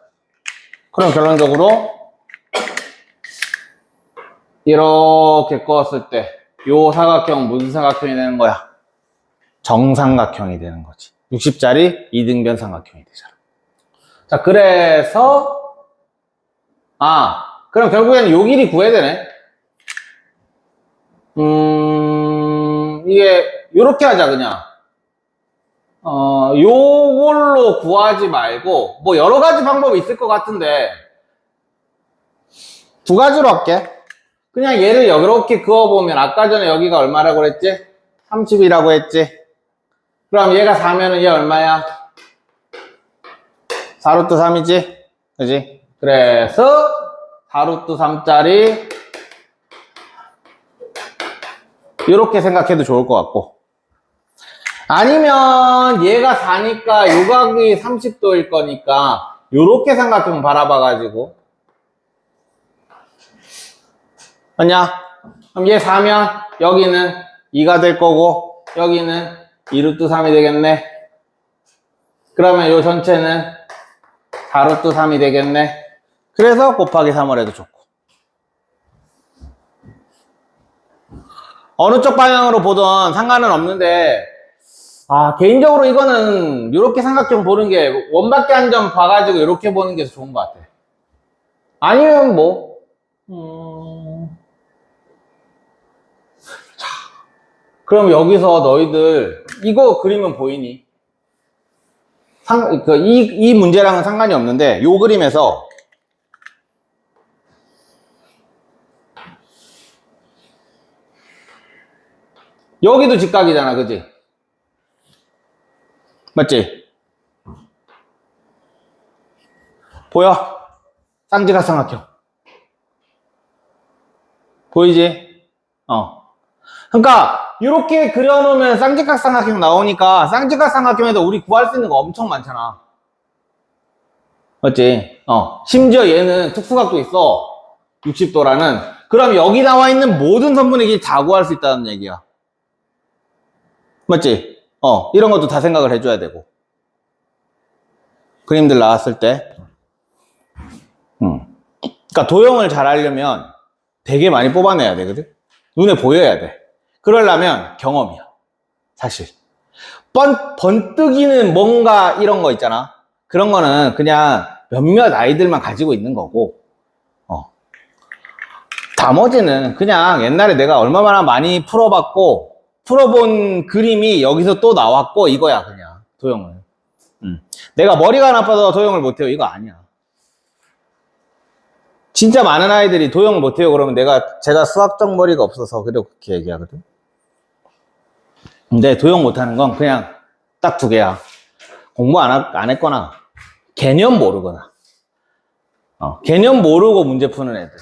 그럼 결론적으로 이렇게 껐을 때 요 사각형 무슨 사각형이 되는 거야? 정삼각형이 되는 거지. 60짜리 이등변 삼각형이 되잖아. 자, 그래서 그럼 결국에는 요 길이 구해야 되네. 이게 요렇게 하자 그냥. 요걸로 구하지 말고 뭐 여러 가지 방법이 있을 것 같은데 두 가지로 할게. 그냥 얘를 이렇게 그어보면 아까 전에 여기가 얼마라고 그랬지? 30이라고 했지? 그럼 얘가 4면은 얘 얼마야? 4루트 3이지? 그지? 그래서 4루트 3짜리 이렇게 생각해도 좋을 것 같고, 아니면 얘가 4니까 요각이 30도일 거니까 요렇게 삼각형 바라봐가지고, 맞냐? 그럼 얘 4면 여기는 2가 될 거고 여기는 2루트 3이 되겠네. 그러면 요 전체는 4루트 3이 되겠네. 그래서 곱하기 3을 해도 좋고, 어느 쪽 방향으로 보든 상관은 없는데 개인적으로 이거는 이렇게 삼각형 보는 게 원밖에 한 점 봐가지고 이렇게 보는 게 좋은 것 같아. 아니면 뭐 자, 그럼 여기서 너희들 이거 그리면 보이니? 이 문제랑은 상관이 없는데 요 그림에서 여기도 직각이잖아, 그지? 맞지? 보여? 쌍지각 삼각형 보이지? 그러니까 이렇게 그려놓으면 쌍지각 삼각형 나오니까 쌍지각 삼각형에도 우리 구할 수 있는 거 엄청 많잖아. 맞지? 심지어 얘는 특수각도 있어. 60도라는. 그럼 여기 나와 있는 모든 선분의 길이 다 구할 수 있다는 얘기야. 맞지? 이런 것도 다 생각을 해줘야 되고. 그림들 나왔을 때. 그러니까 도형을 잘 하려면 되게 많이 뽑아내야 되거든. 눈에 보여야 돼. 그러려면 경험이야. 사실. 번뜩이는 뭔가 이런 거 있잖아. 그런 거는 그냥 몇몇 아이들만 가지고 있는 거고, 나머지는 그냥 옛날에 내가 얼마나 많이 풀어봤고, 풀어본 그림이 여기서 또 나왔고, 이거야, 그냥. 도형을. 내가 머리가 나빠서 도형을 못해요. 이거 아니야. 진짜 많은 아이들이 도형을 못해요. 그러면 제가 수학적 머리가 없어서 그렇게 얘기하거든. 근데 도형 못하는 건 그냥 딱 두 개야. 공부 안 했거나, 개념 모르거나, 개념 모르고 문제 푸는 애들.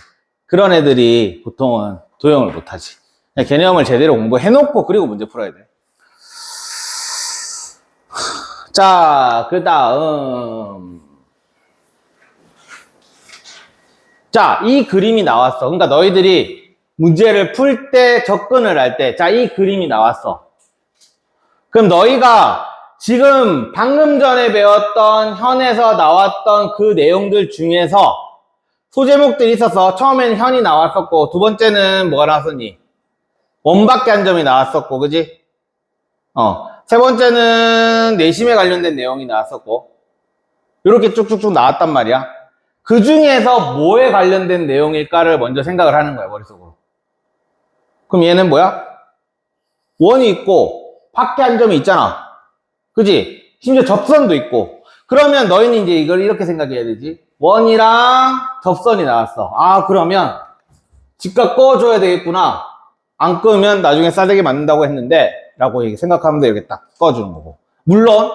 그런 애들이 보통은 도형을 못하지. 그냥 개념을 제대로 공부해놓고 그리고 문제 풀어야 돼. 자, 그 다음. 자, 이 그림이 나왔어. 그러니까 너희들이 문제를 풀 때, 접근을 할 때, 자, 이 그림이 나왔어. 그럼 너희가 지금 방금 전에 배웠던 현에서 나왔던 그 내용들 중에서 소제목들이 있어서 처음에는 현이 나왔었고, 두 번째는 뭐가 나왔었니? 원밖에 한 점이 나왔었고, 그지? 세 번째는 내심에 관련된 내용이 나왔었고, 이렇게 쭉쭉쭉 나왔단 말이야. 그 중에서 뭐에 관련된 내용일까를 먼저 생각을 하는 거야, 머릿속으로. 그럼 얘는 뭐야? 원이 있고, 밖에 한 점이 있잖아. 그지? 심지어 접선도 있고. 그러면 너희는 이제 이걸 이렇게 생각해야 되지. 원이랑 접선이 나왔어. 아, 그러면 집값 꺼줘야 되겠구나. 안 끄면 나중에 싸대기 맞는다고 했는데, 라고 생각하면 돼. 이렇게 딱 꺼주는 거고. 물론,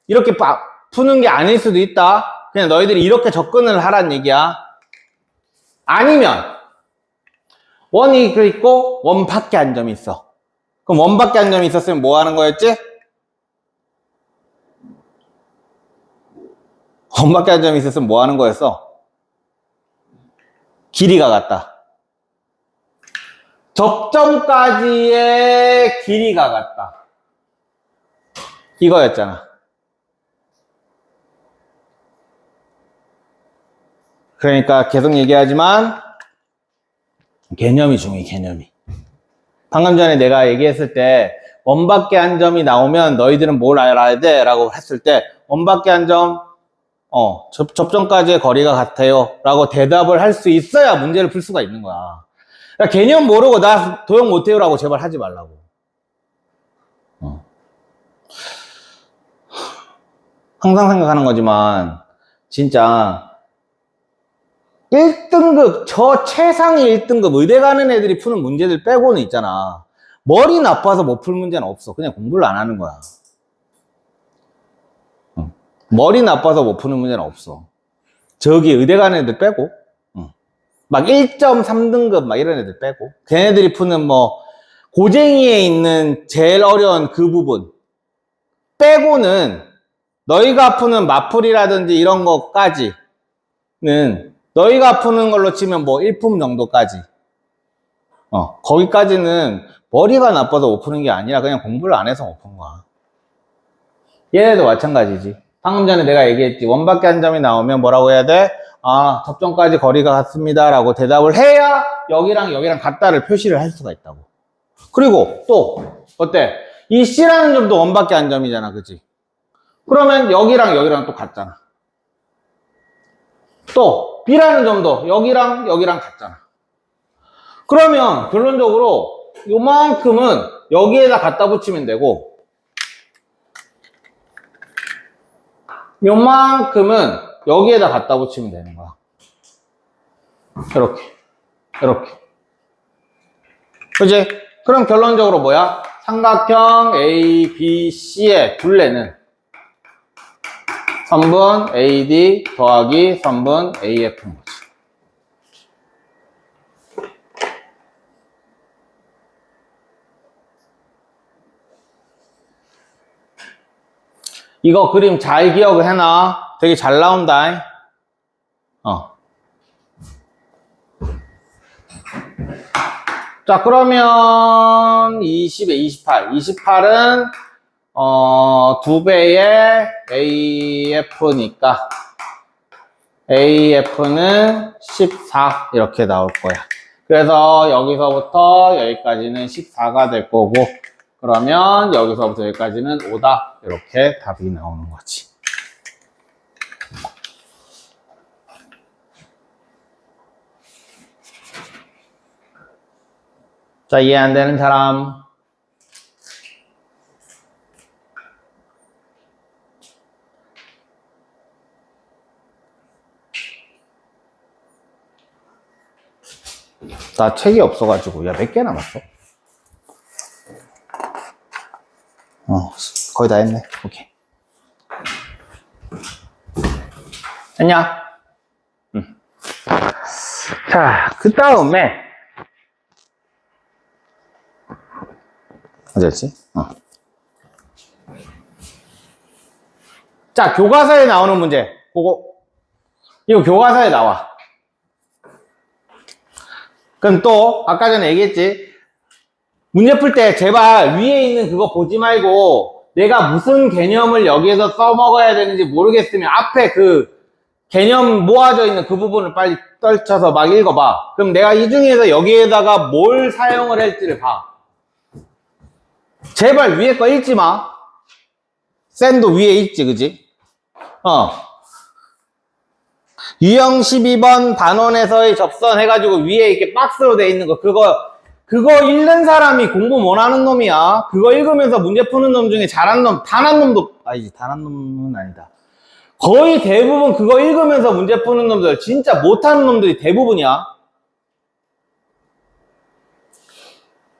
이렇게 푸는 게 아닐 수도 있다. 그냥 너희들이 이렇게 접근을 하란 얘기야. 아니면, 원이 있고, 원 밖에 한 점이 있어. 그럼 원 밖에 한 점이 있었으면 뭐 하는 거였지? 원 밖에 한 점이 있었으면 뭐 하는 거였어? 길이가 같다. 접점까지의 길이가 같다. 이거였잖아. 그러니까 계속 얘기하지만 개념이 중요해, 개념이. 방금 전에 내가 얘기했을 때 원밖에 한 점이 나오면 너희들은 뭘 알아야 돼? 라고 했을 때 원밖에 한 점, 접점까지의 거리가 같아요. 라고 대답을 할 수 있어야 문제를 풀 수가 있는 거야. 그러니까 개념 모르고 나 도형 못해요. 라고 제발 하지 말라고. 항상 생각하는 거지만 진짜 1등급, 저 최상위 1등급 의대 가는 애들이 푸는 문제들 빼고는 있잖아. 머리 나빠서 못 풀 문제는 없어. 그냥 공부를 안 하는 거야. 머리 나빠서 못 푸는 문제는 없어. 저기 의대 가는 애들 빼고, 막 1.3등급 막 이런 애들 빼고, 걔네들이 푸는 뭐 고쟁이에 있는 제일 어려운 그 부분 빼고는 너희가 푸는 마풀이라든지 이런 것까지는 너희가 푸는 걸로 치면 뭐 1품 정도까지, 거기까지는 머리가 나빠서 못 푸는 게 아니라 그냥 공부를 안 해서 못 푸는 거야. 얘네도 마찬가지지. 방금 전에 내가 얘기했지. 원밖에 한 점이 나오면 뭐라고 해야 돼? 아, 접점까지 거리가 같습니다. 라고 대답을 해야 여기랑 여기랑 같다를 표시를 할 수가 있다고. 그리고 또, 어때? 이 C라는 점도 원밖에 한 점이잖아. 그치? 그러면 여기랑 여기랑 또 같잖아. 또, B라는 점도 여기랑 여기랑 같잖아. 그러면 결론적으로 요만큼은 여기에다 갖다 붙이면 되고, 요만큼은 여기에다 갖다 붙이면 되는 거야. 이렇게. 이렇게. 그치? 그럼 결론적으로 뭐야? 삼각형 A, B, C의 둘레는 선분 AD 더하기 선분 AF인 거지. 이거 그림 잘 기억을 해놔. 되게 잘 나온다. 자, 그러면 20에 28. 28은 2배의 AF니까 AF는 14 이렇게 나올 거야. 그래서 여기서부터 여기까지는 14가 될 거고, 그러면 여기서부터 여기까지는 5다. 이렇게 답이 나오는 거지. 자, 이해 안 되는 사람? 나 책이 없어가지고. 야, 몇 개 남았어? 거의 다 했네. 오케이. 됐냐? 자, 그 다음에 어디였지? 자, 교과서에 나오는 문제. 이거 교과서에 나와. 그럼 또 아까 전에 얘기했지. 문제 풀 때 제발 위에 있는 그거 보지 말고 내가 무슨 개념을 여기에서 써먹어야 되는지 모르겠으면 앞에 그 개념 모아져 있는 그 부분을 빨리 떨쳐서 막 읽어봐. 그럼 내가 이 중에서 여기에다가 뭘 사용을 할지를 봐. 제발 위에 거 읽지 마. 쌤도 위에 있지, 그지? 유형 12번 반원에서의 접선 해가지고 위에 이렇게 박스로 돼 있는 거, 그거 읽는 사람이 공부 못하는 놈이야. 그거 읽으면서 문제 푸는 놈 중에 잘하는 놈, 단 한 놈도, 아니지, 단 한 놈은 아니다. 거의 대부분 그거 읽으면서 문제 푸는 놈들, 진짜 못하는 놈들이 대부분이야.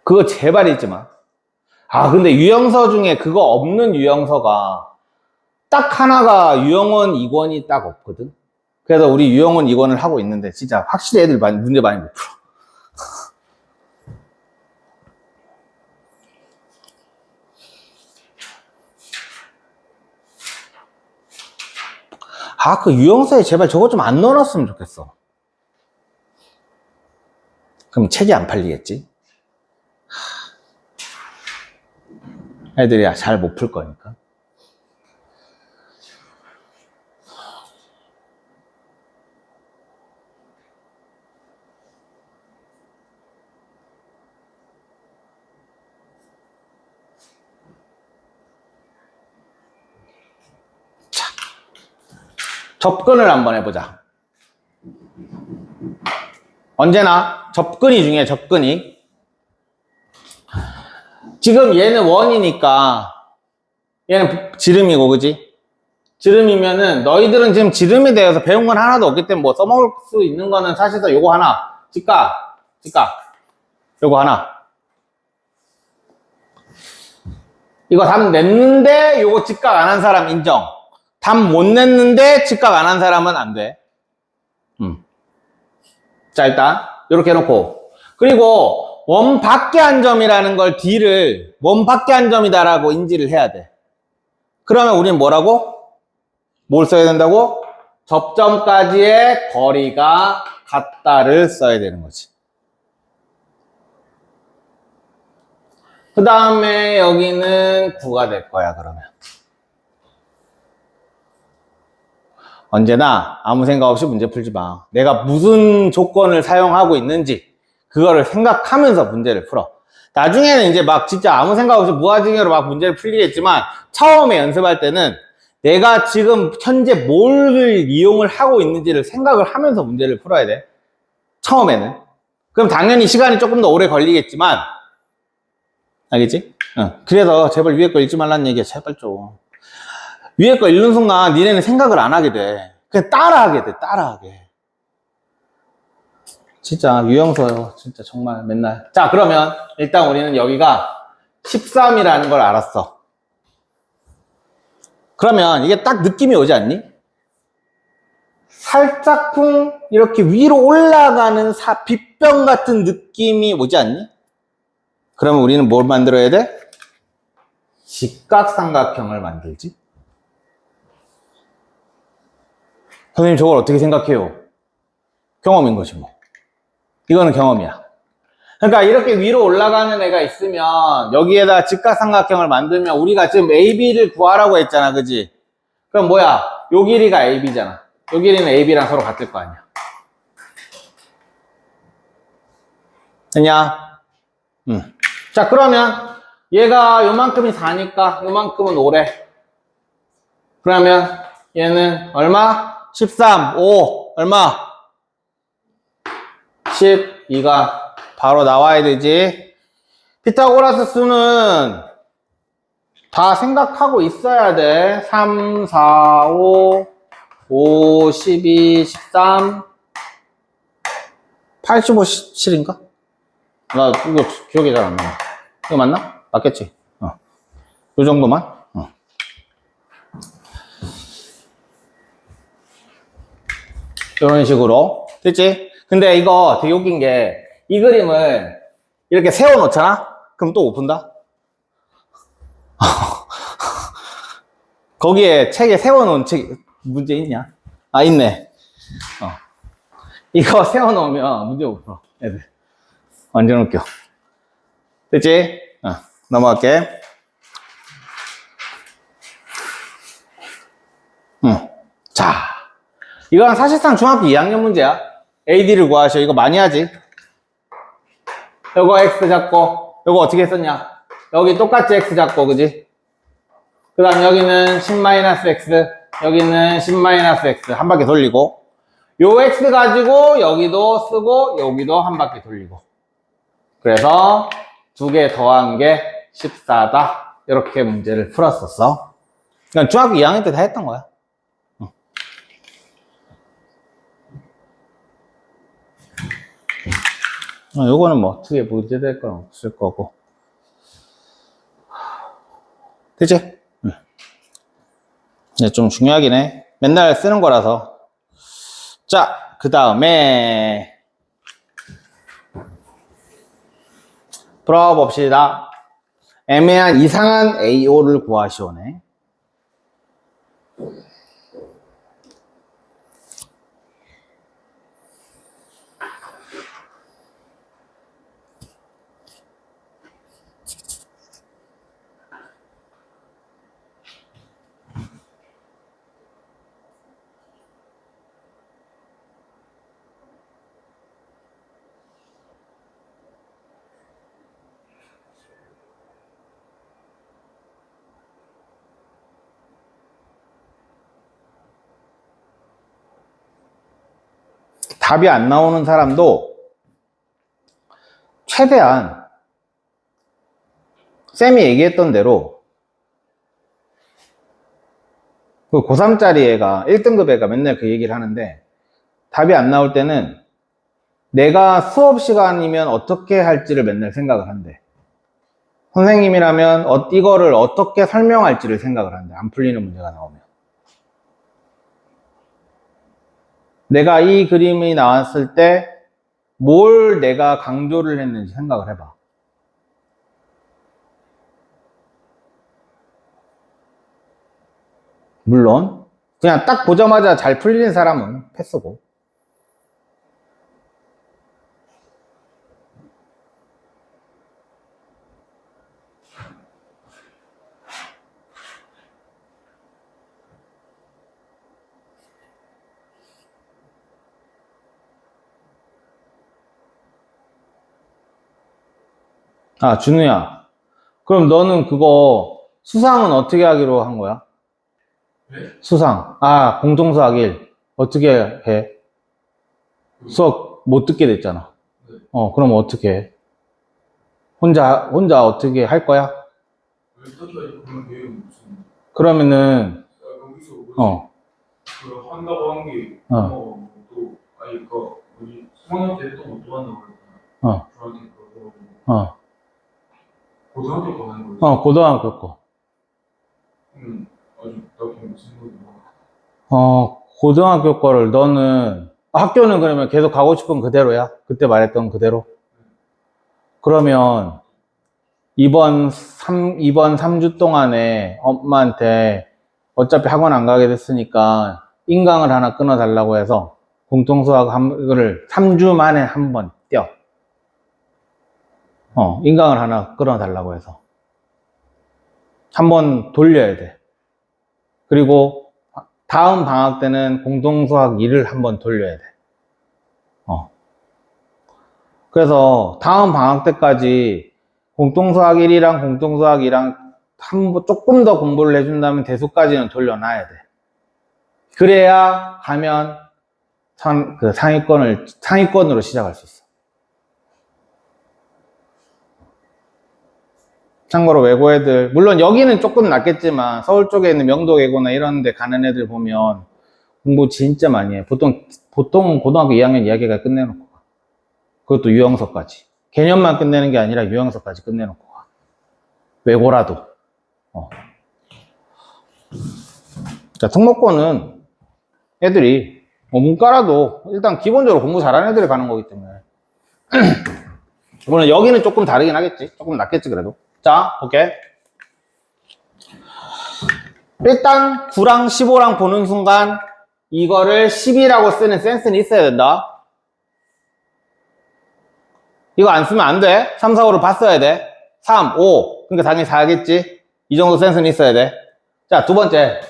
그거 제발 읽지 마. 근데 유형서 중에 그거 없는 유형서가 딱 하나가 유형원 2권이 딱 없거든. 그래서 우리 유형원 2권을 하고 있는데 진짜 확실히 애들 문제 많이 못 풀어. 그 유형서에 제발 저거 좀 안 넣어놨으면 좋겠어. 그럼 책이 안 팔리겠지? 애들이 잘 못 풀 거니까. 접근을 한번 해보자. 언제나 접근이 중요해, 접근이. 지금 얘는 원이니까 얘는 지름이고, 그지? 지름이면은 너희들은 지금 지름에 대해서 배운 건 하나도 없기 때문에 뭐 써먹을 수 있는 거는 사실상 요거 하나. 직각. 요거 하나. 이거 답 냈는데 요거 직각 안 한 사람 인정. 답 못 냈는데 직각 안 한 사람은 안 돼. 자, 일단 이렇게 해놓고, 그리고 원 밖에 한 점이라는 걸 D를 원 밖에 한 점이다라고 인지를 해야 돼. 그러면 우리는 뭐라고? 뭘 써야 된다고? 접점까지의 거리가 같다를 써야 되는 거지. 그 다음에 여기는 9가 될 거야, 그러면. 언제나 아무 생각 없이 문제 풀지 마. 내가 무슨 조건을 사용하고 있는지 그거를 생각하면서 문제를 풀어. 나중에는 이제 막 진짜 아무 생각 없이 무아징여로 막 문제를 풀리겠지만 처음에 연습할 때는 내가 지금 현재 뭘 이용을 하고 있는지를 생각을 하면서 문제를 풀어야 돼. 처음에는. 그럼 당연히 시간이 조금 더 오래 걸리겠지만, 알겠지? 그래서 제발 위에 거 읽지 말라는 얘기야. 제발 좀. 위에 거 읽는 순간 니네는 생각을 안 하게 돼. 그냥 따라하게 돼, 따라하게. 진짜 유형서요. 진짜 정말 맨날. 자, 그러면 일단 우리는 여기가 13이라는 걸 알았어. 그러면 이게 딱 느낌이 오지 않니? 살짝쿵 이렇게 위로 올라가는 빗병 같은 느낌이 오지 않니? 그러면 우리는 뭘 만들어야 돼? 직각삼각형을 만들지. 선생님 저걸 어떻게 생각해요? 경험인 것이 뭐. 이거는 경험이야. 그러니까 이렇게 위로 올라가는 애가 있으면 여기에다 직각삼각형을 만들면 우리가 지금 AB를 구하라고 했잖아, 그지? 그럼 뭐야? 요 길이가 AB잖아. 요 길이는 AB랑 서로 같을 거 아니야. 됐냐? 자, 그러면 얘가 요만큼이 4니까 요만큼은 5래. 그러면 얘는 얼마? 13, 5, 얼마? 12가 바로 나와야 되지. 피타고라스 수는 다 생각하고 있어야 돼. 3, 4, 5, 5, 12, 13, 85, 17인가? 나 이거 기억이 잘 안 나. 이거 맞나? 맞겠지? 요 정도만? 이런 식으로. 됐지? 근데 이거 되게 웃긴 게, 이 그림을 이렇게 세워놓잖아? 그럼 또 못 푼다? 거기에 책에 세워놓은 책, 문제 있냐? 아, 있네. 이거 세워놓으면 문제 못 풀어, 애들. 완전 웃겨. 됐지? 넘어갈게. 자, 이건 사실상 중학교 2학년 문제야. AD를 구하셔. 이거 많이 하지? 요거 X 잡고, 요거 어떻게 썼냐? 여기 똑같이 X 잡고, 그지? 그 다음 여기는 10-X, 여기는 10-X. 한 바퀴 돌리고, 요 X 가지고 여기도 쓰고, 여기도 한 바퀴 돌리고. 그래서 두 개 더한 게 14다. 이렇게 문제를 풀었었어. 그러니까 중학교 2학년 때 다 했던 거야. 요거는 뭐 어떻게 문제 될 건 없을 거고. 되지? 네, 좀 중요하긴 해. 맨날 쓰는 거라서. 자, 그 다음에 풀어봅시다. 애매한 이상한 AO를 구하시오네. 답이 안 나오는 사람도 최대한 쌤이 얘기했던 대로 그 고3짜리 애가 1등급 애가 맨날 그 얘기를 하는데 답이 안 나올 때는 내가 수업 시간이면 어떻게 할지를 맨날 생각을 한대. 선생님이라면 이거를 어떻게 설명할지를 생각을 한대. 안 풀리는 문제가 나오면. 내가 이 그림이 나왔을 때 뭘 내가 강조를 했는지 생각을 해봐. 물론 그냥 딱 보자마자 잘 풀리는 사람은 패스고. 아, 준우야. 그럼 너는 그거 수상은 어떻게 하기로 한 거야? 네? 수상. 아, 공통수학 1. 어떻게 해? 수업 못 듣게 됐잖아. 네. 그럼 어떻게 해? 혼자 어떻게 할 거야? 왜 딱히 그런 계획은 없습니다. 그러면은, 여기서 뭐지? 그 한다고 한 게, 또, 아니, 뭐지? 수학년 때 했던 것도 한다고 그랬잖아. 중학교 거, 고등학교 거 하는 거예요. 고등학교 거. 아직 딱히 무슨 거예요. 고등학교 거를 너는, 학교는 그러면 계속 가고 싶은 그대로야? 그때 말했던 그대로? 그러면, 이번 3주 동안에 엄마한테 어차피 학원 안 가게 됐으니까 인강을 하나 끊어달라고 해서 공통수학을 3주 만에 한 번 떼어. 인강을 하나 끌어달라고 해서. 한번 돌려야 돼. 그리고 다음 방학 때는 공동수학 2를 한번 돌려야 돼. 그래서 다음 방학 때까지 공동수학 1이랑 공동수학 2랑 조금 더 공부를 해준다면 대수까지는 돌려놔야 돼. 그래야 가면 상위권으로 시작할 수 있어. 참고로 외고 애들, 물론 여기는 조금 낫겠지만 서울 쪽에 있는 명도외고나 이런 데 가는 애들 보면 공부 진짜 많이 해. 보통 고등학교 2학년 이야기가 끝내놓고 가. 그것도 유형서까지. 개념만 끝내는 게 아니라 유형서까지 끝내놓고 가. 외고라도. 자, 특목고는 애들이 문과라도 일단 기본적으로 공부 잘하는 애들이 가는 거기 때문에 물론 여기는 조금 다르긴 하겠지. 조금 낫겠지 그래도. 자, 볼게. 일단 9랑 15랑 보는 순간 이거를 10이라고 쓰는 센스는 있어야 된다. 이거 안 쓰면 안 돼. 3, 4, 5를 봤어야 돼. 3, 5. 그러니까 당연히 4겠지. 이 정도 센스는 있어야 돼. 자, 두 번째.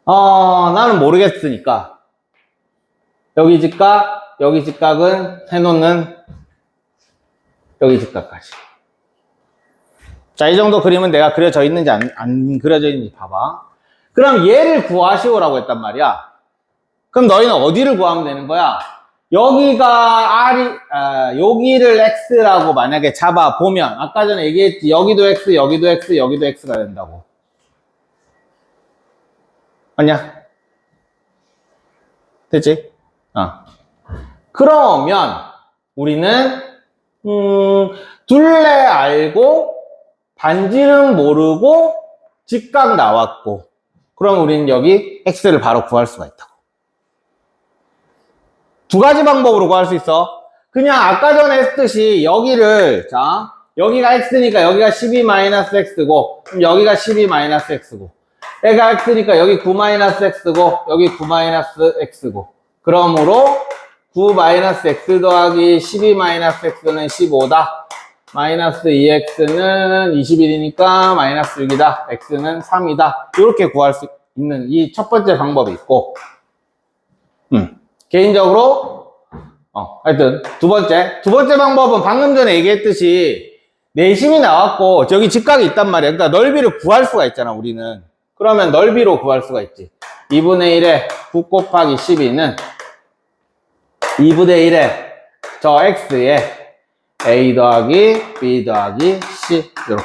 나는 모르겠으니까 여기 직각, 여기 직각은 해놓는 여기 직각까지. 자, 이 정도 그림은 내가 그려져 있는지 안 그려져 있는지 봐봐. 그럼 얘를 구하시오라고 했단 말이야. 그럼 너희는 어디를 구하면 되는 거야? 여기가 여기를 x라고 만약에 잡아보면 아까 전에 얘기했지. 여기도 x, 여기도 x, 여기도 x가 된다고. 맞냐? 됐지? 그러면 우리는 둘레 알고 반지름 모르고 직각 나왔고 그럼 우리는 여기 x를 바로 구할 수가 있다고. 두 가지 방법으로 구할 수 있어. 그냥 아까 전에 했듯이 여기를 자 여기가 x니까 여기가 12-x고 그럼 여기가 12-x고 얘가 x니까 여기 9-x고 여기 9-x고 그러므로 9-x 더하기 12-x는 15다. 마이너스 2x는 21이니까 마이너스 6이다. x는 3이다. 이렇게 구할 수 있는 이 첫 번째 방법이 있고 개인적으로 하여튼 두 번째 방법은 방금 전에 얘기했듯이 내심이 나왔고 저기 직각이 있단 말이야. 그러니까 넓이를 구할 수가 있잖아 우리는. 그러면 넓이로 구할 수가 있지. 2분의 1에 9 곱하기 12는 2분의 1에 저 x에 a 더하기 b 더하기 c 이렇게.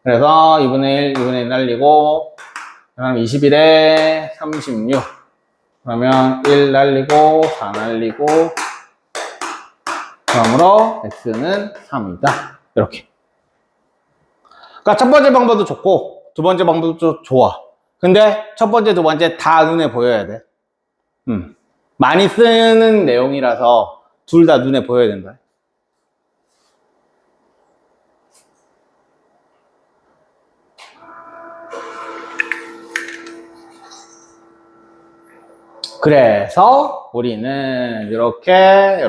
그래서 2분의 1 날리고 그다음 21에 36 그러면 1 날리고 4 날리고 그러므로 x는 3이다. 이렇게. 그러니까 첫 번째 방법도 좋고 두 번째 방법도 좋아. 근데 첫 번째, 두 번째 다 눈에 보여야 돼. 많이 쓰는 내용이라서 둘 다 눈에 보여야 된다. 그래서 우리는 이렇게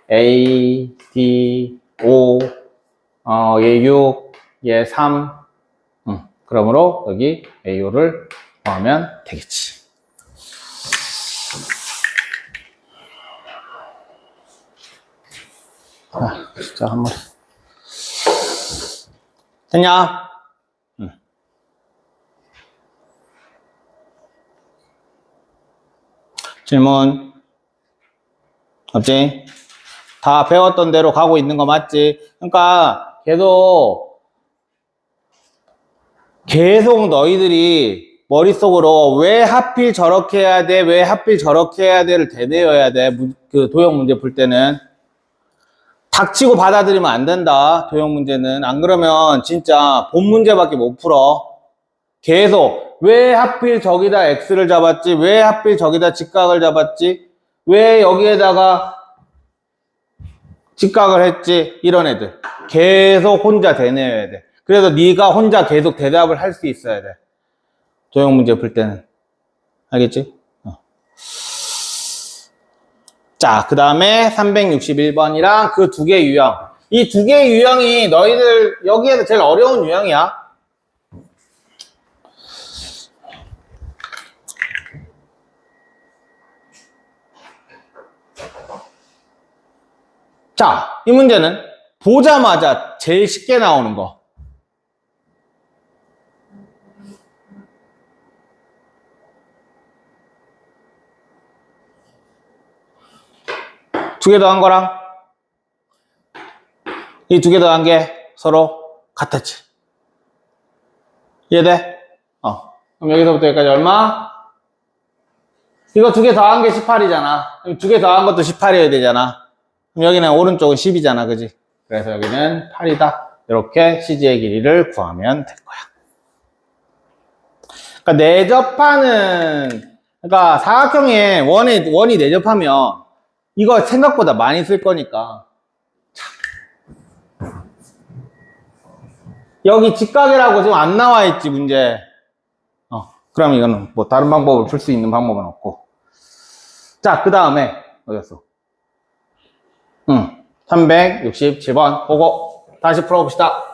A, D, O, 얘 6, 얘 3 그러므로 여기 AO를 구하면 되겠지. 진짜 한 번 됐냐? 질문 없지? 다 배웠던 대로 가고 있는 거 맞지? 그러니까 계속 너희들이 머릿속으로 왜 하필 저렇게 해야 돼? 왜 하필 저렇게 해야 돼를 되뇌어야 돼. 그 도형 문제 풀 때는 닥치고 받아들이면 안 된다. 도형 문제는 안 그러면 진짜 본 문제밖에 못 풀어. 계속 왜 하필 저기다 x를 잡았지? 왜 하필 저기다 직각을 잡았지? 왜 여기에다가 직각을 했지? 이런 애들 계속 혼자 되뇌어야 돼. 그래서 네가 혼자 계속 대답을 할 수 있어야 돼. 도형 문제 풀 때는. 알겠지? 자, 그 다음에 361번이랑 그 두 개 유형. 이 두 개 유형이 너희들 여기에서 제일 어려운 유형이야. 자, 이 문제는 보자마자 제일 쉽게 나오는 거. 두 개 더한 거랑 이 두 개 더한 게 서로 같았지. 이해돼? 그럼 여기서부터 여기까지 얼마? 이거 두 개 더한 게 18이잖아. 두 개 더한 것도 18이어야 되잖아. 그럼 여기는 오른쪽은 10이잖아. 그지? 그래서 여기는 8이다. 이렇게 CG의 길이를 구하면 될 거야. 그러니까 내접하는, 그러니까 사각형에 원이 내접하면 이거 생각보다 많이 쓸 거니까. 여기 직각이라고 지금 안 나와 있지, 문제. 그럼 이거는 뭐 다른 방법을 풀 수 있는 방법은 없고. 자, 그 다음에, 어디였어? 367번 보고 다시 풀어봅시다.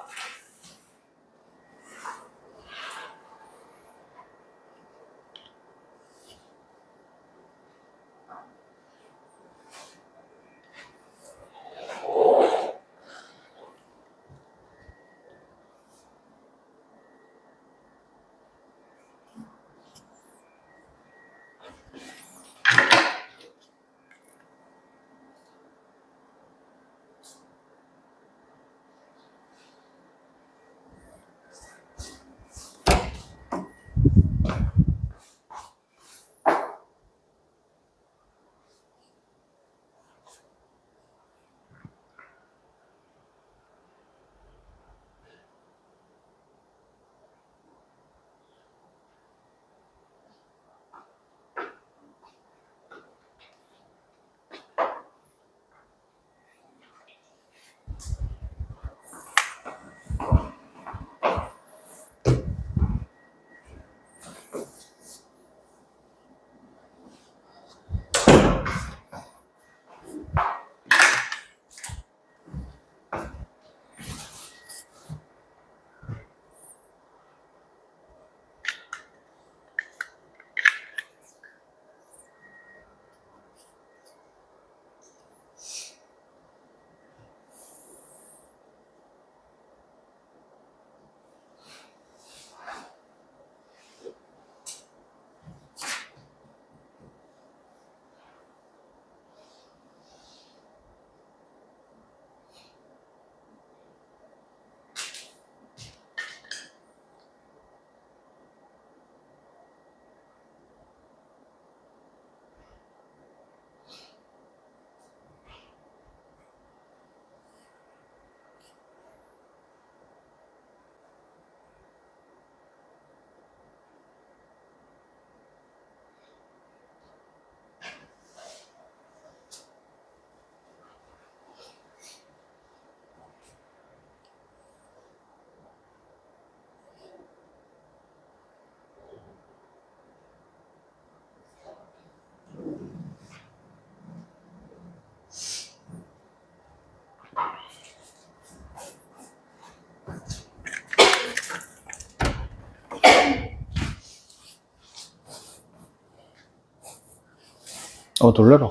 놀래라.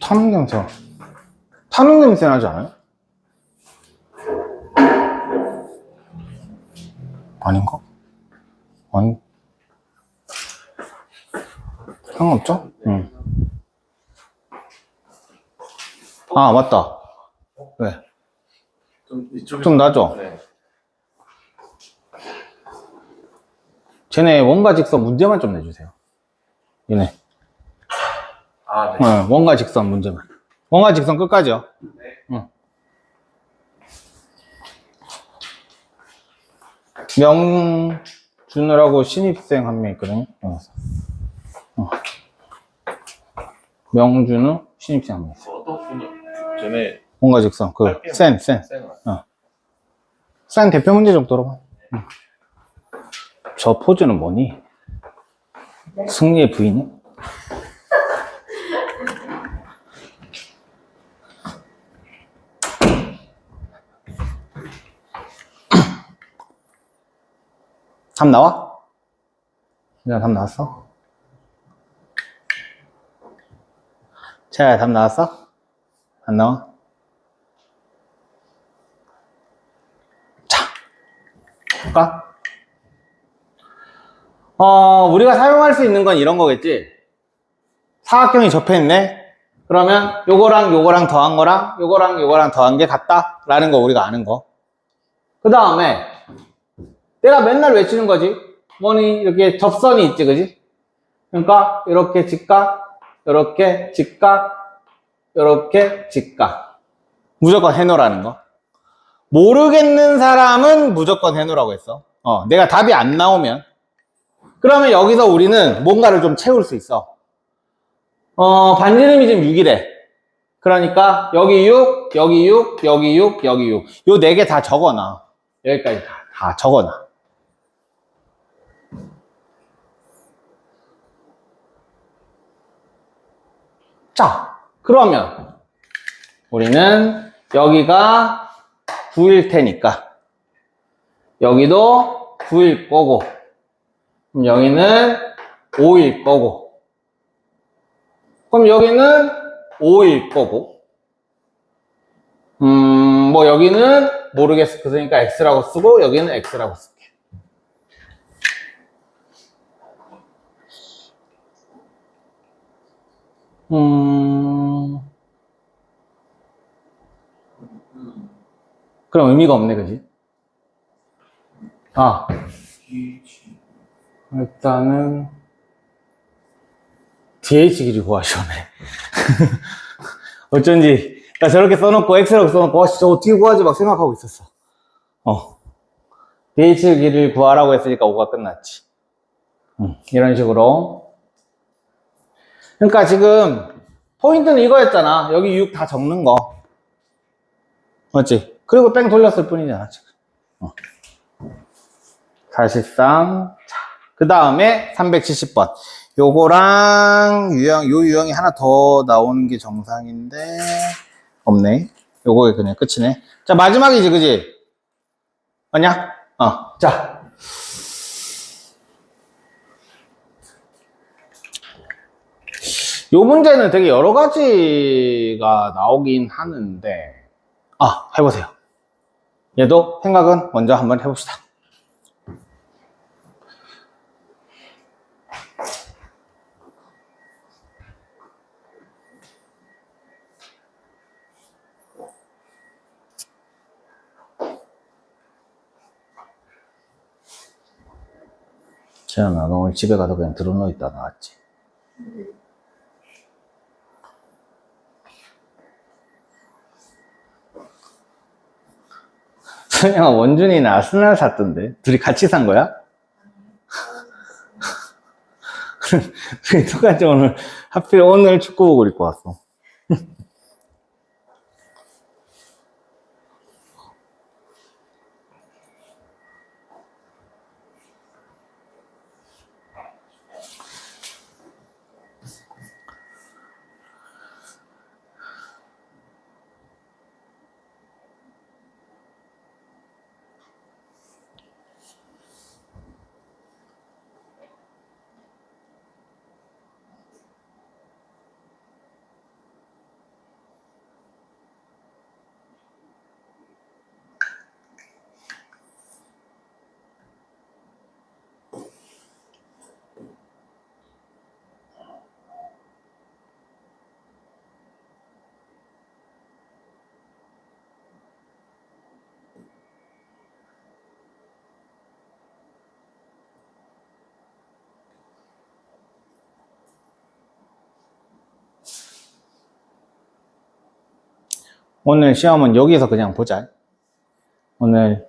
타는 냄새. 타는 냄새 나지 않아요? 아닌가? 아니. 상관없죠? 응. 아, 맞다. 왜? 좀 나죠? 네. 쟤네 원과 직선 문제만 좀 내주세요. 얘네. 아, 네. 원과 직선 문제만. 원과 직선 끝까지요. 네. 응. 명준우라고 신입생 한 명 있거든요. 명준우 신입생 한 명 있어요. 어떤 분이 전에 원과 직선 센. 센 대표 문제 정도로. 응. 저 포즈는 뭐니? 승리의 부인이? 답 나와? 그냥 답 나왔어? 채아야, 답 나왔어? 안 나와? 자, 볼까? 우리가 사용할 수 있는 건 이런 거겠지? 사각형이 접해있네? 그러면 요거랑 요거랑 더한 거랑 요거랑 요거랑 더한 게 같다? 라는 거 우리가 아는 거. 그 다음에 내가 맨날 외치는 거지. 뭐니 이렇게 접선이 있지, 그지? 그러니까 이렇게 직각, 이렇게 직각, 이렇게 직각. 무조건 해놓으라는 거. 모르겠는 사람은 무조건 해놓으라고 했어. 내가 답이 안 나오면. 그러면 여기서 우리는 뭔가를 좀 채울 수 있어. 반지름이 지금 6이래. 그러니까 여기 6, 여기 6, 여기 6, 여기 6. 요 4개 다 적어놔. 여기까지 다 적어놔. 자, 그러면 우리는 여기가 9일 테니까 여기도 9일 거고, 그럼 여기는 5일 거고, 그럼 여기는 5일 거고, 뭐 여기는 모르겠어. 그러니까 X라고 쓰고 여기는 X라고 쓸게. 그럼 의미가 없네, 그지? 일단은 DH 길이 구하시오네. 어쩐지 나 저렇게 써놓고 X라고 써놓고 저거 어떻게 구하지 막 생각하고 있었어. DH 길이를 구하라고 했으니까 5가 끝났지. 이런 식으로. 그러니까 지금 포인트는 이거였잖아. 여기 6 다 적는 거. 맞지? 그리고 뺑 돌렸을 뿐이잖아, 지금. 사실상. 그 다음에 370번. 요거랑 요 유형이 하나 더 나오는 게 정상인데, 없네. 요거에 그냥 끝이네. 자, 마지막이지, 그지? 맞냐? 자. 요 문제는 되게 여러 가지가 나오긴 하는데, 해보세요. 얘도 생각은 먼저 한번 해봅시다. 지현아, 너 오늘 집에 가서 그냥 들어놓 있다 나왔지? 선영아, 원준이는 아스날 샀던데? 둘이 같이 산 거야? 둘이 똑같이 오늘, 하필 오늘 축구복을 입고 왔어. 오늘 시험은 여기서 그냥 보자. 오늘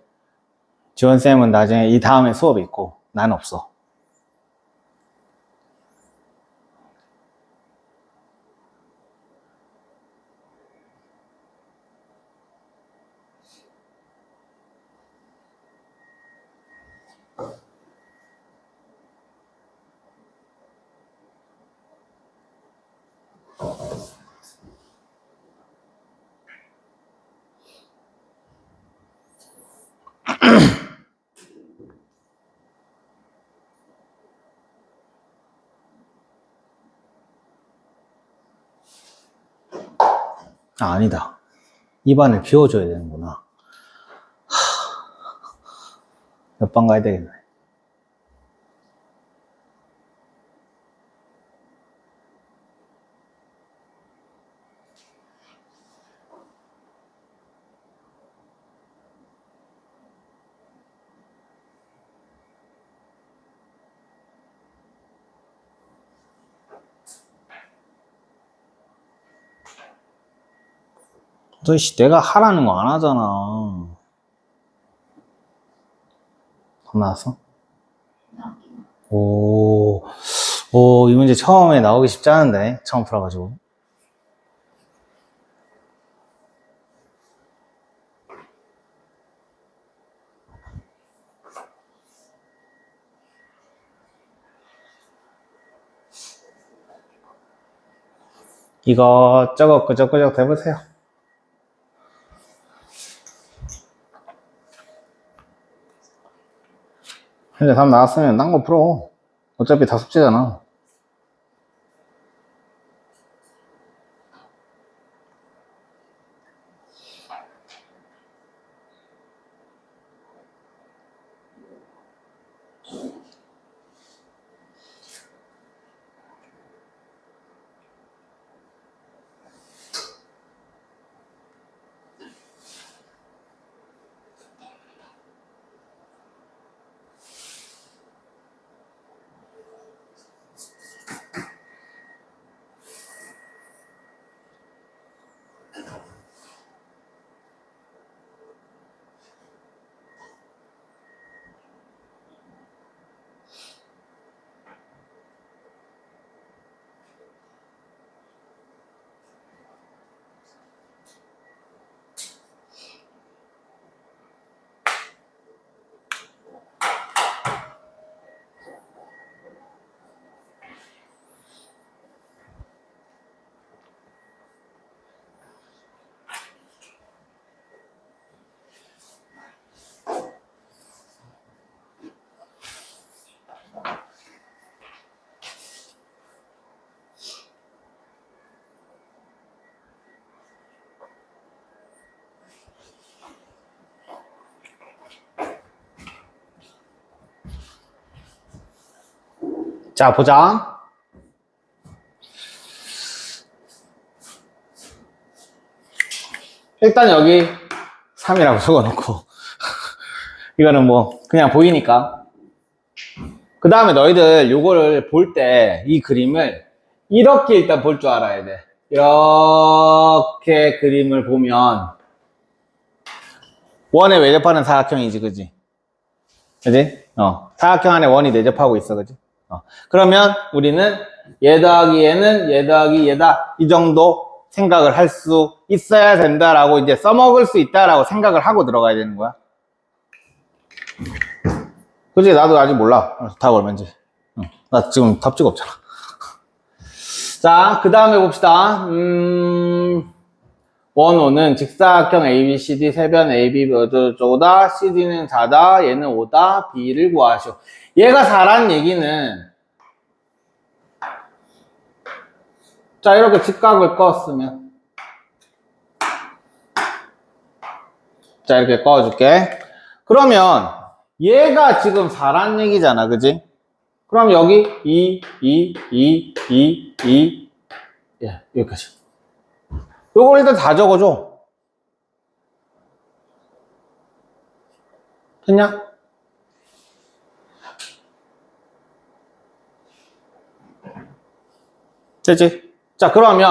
지원쌤은 나중에 이 다음에 수업이 있고, 난 없어. 아, 아니다. 입안을 비워줘야 되는구나. 몇 번 가야 되겠네. 너씨 내가 하라는 거 안 하잖아. 다 나왔어? 오, 이 문제 처음에 나오기 쉽지 않은데, 처음 풀어가지고. 이것저것 끄적끄적 해보세요. 현재 답 나왔으면 딴 거 풀어. 어차피 다 숙제잖아. 자, 보자. 일단 여기 3이라고 적어놓고 이거는 뭐 그냥 보이니까. 그 다음에 너희들 요거를 볼 때 이 그림을 이렇게 일단 볼 줄 알아야 돼. 이렇게 그림을 보면 원에 외접하는 사각형이지, 그지? 그지? 사각형 안에 원이 내접하고 있어, 그지? 그러면 우리는 얘 더하기 얘는 얘 더하기 얘다, 이 정도 생각을 할 수 있어야 된다라고, 이제 써먹을 수 있다라고 생각을 하고 들어가야 되는 거야. 그지? 나도 아직 몰라. 답 얼마인지. 나 지금 답지가 없잖아. 자, 그 다음에 봅시다. 원호는 직사각형 ABCD 세변 AB 어쩌고다, CD는 4다, 얘는 5다, B를 구하시오. 얘가 4란 얘기는, 자, 이렇게 직각을 껐으면, 자, 이렇게 꺼줄게. 그러면 얘가 지금 4란 얘기잖아, 그지? 그럼 여기 2, 예, 여기까지. 요걸 일단 다 적어줘. 됐냐? 됐지? 자, 그러면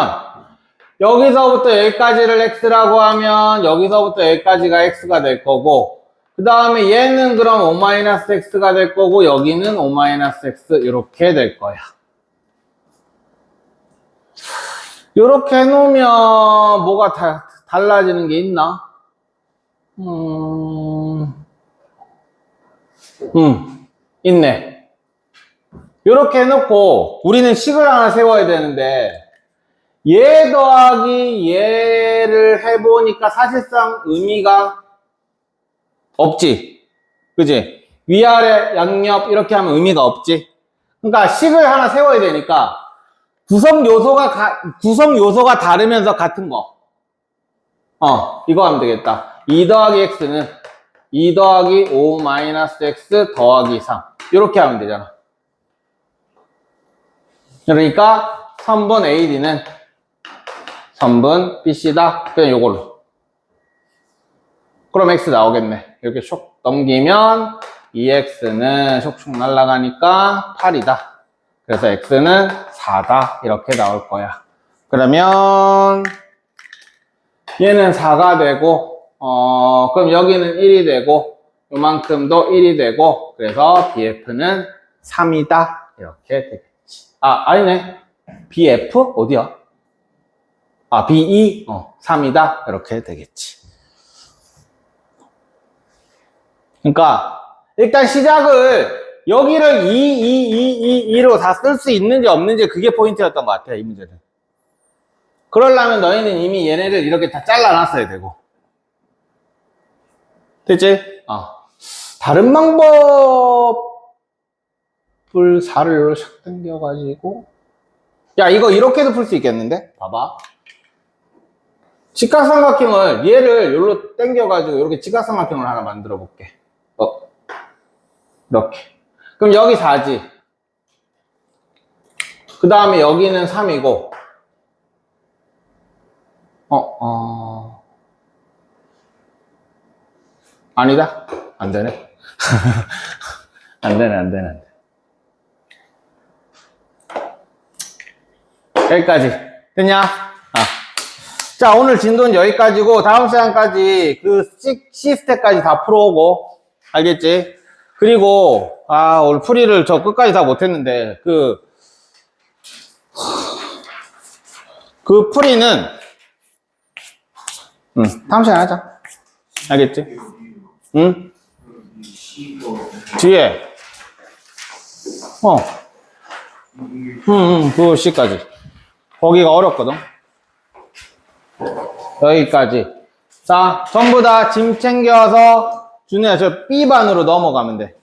여기서부터 여기까지를 x라고 하면 여기서부터 여기까지가 x가 될 거고, 그 다음에 얘는 그럼 5-x가 될 거고, 여기는 5-x 이렇게 될 거야. 이렇게 해놓으면 뭐가 달라지는 게 있나? 있네. 이렇게 해놓고 우리는 식을 하나 세워야 되는데, 얘 더하기 얘를 해보니까 사실상 의미가 없지. 그지? 위아래 양옆 이렇게 하면 의미가 없지. 그러니까 식을 하나 세워야 되니까 구성 요소가 다르면서 같은 거. 이거 하면 되겠다. 2 더하기 x는 2 더하기 5 마이너스 x 더하기 3. 이렇게 하면 되잖아. 그러니까 3번 AD는 3번 BC다. 그냥 요걸로. 그럼 x 나오겠네. 이렇게 슉 넘기면 2x는 슉슉 날아가니까 8이다. 그래서 x는 4다. 이렇게 나올 거야. 그러면 얘는 4가 되고 그럼 여기는 1이 되고 요만큼도 1이 되고 그래서 BF는 3이다. 이렇게 되겠지. 아니네. BF? 어디야? BE? 3이다. 이렇게 되겠지. 그러니까 일단 시작을 여기를 2로 다 쓸 수 있는지 없는지 그게 포인트였던 것 같아요. 이 문제는. 그러려면 너희는 이미 얘네를 이렇게 다 잘라놨어야 되고. 됐지? 다른 방법을 4를 이렇게 샥 당겨가지고 야 이거 이렇게도 풀 수 있겠는데? 봐봐. 직각삼각형을 얘를 여기로 당겨가지고 이렇게 직각삼각형을 하나 만들어 볼게. 이렇게. 그럼 여기 4지. 그 다음에 여기는 3이고 아니다. 안 되네. 안 되네. 여기까지. 됐냐? 자, 오늘 진도는 여기까지고, 다음 시간까지 그 C스텝까지 다 풀어오고, 알겠지? 그리고, 오늘 풀이를 저 끝까지 다 못했는데, 그 풀이는, 다음 시간에 하자. 알겠지? 응? 뒤에. 그 C까지. 거기가 어렵거든. 여기까지. 자, 전부 다 짐 챙겨서, 준우야, 저 B반으로 넘어가면 돼.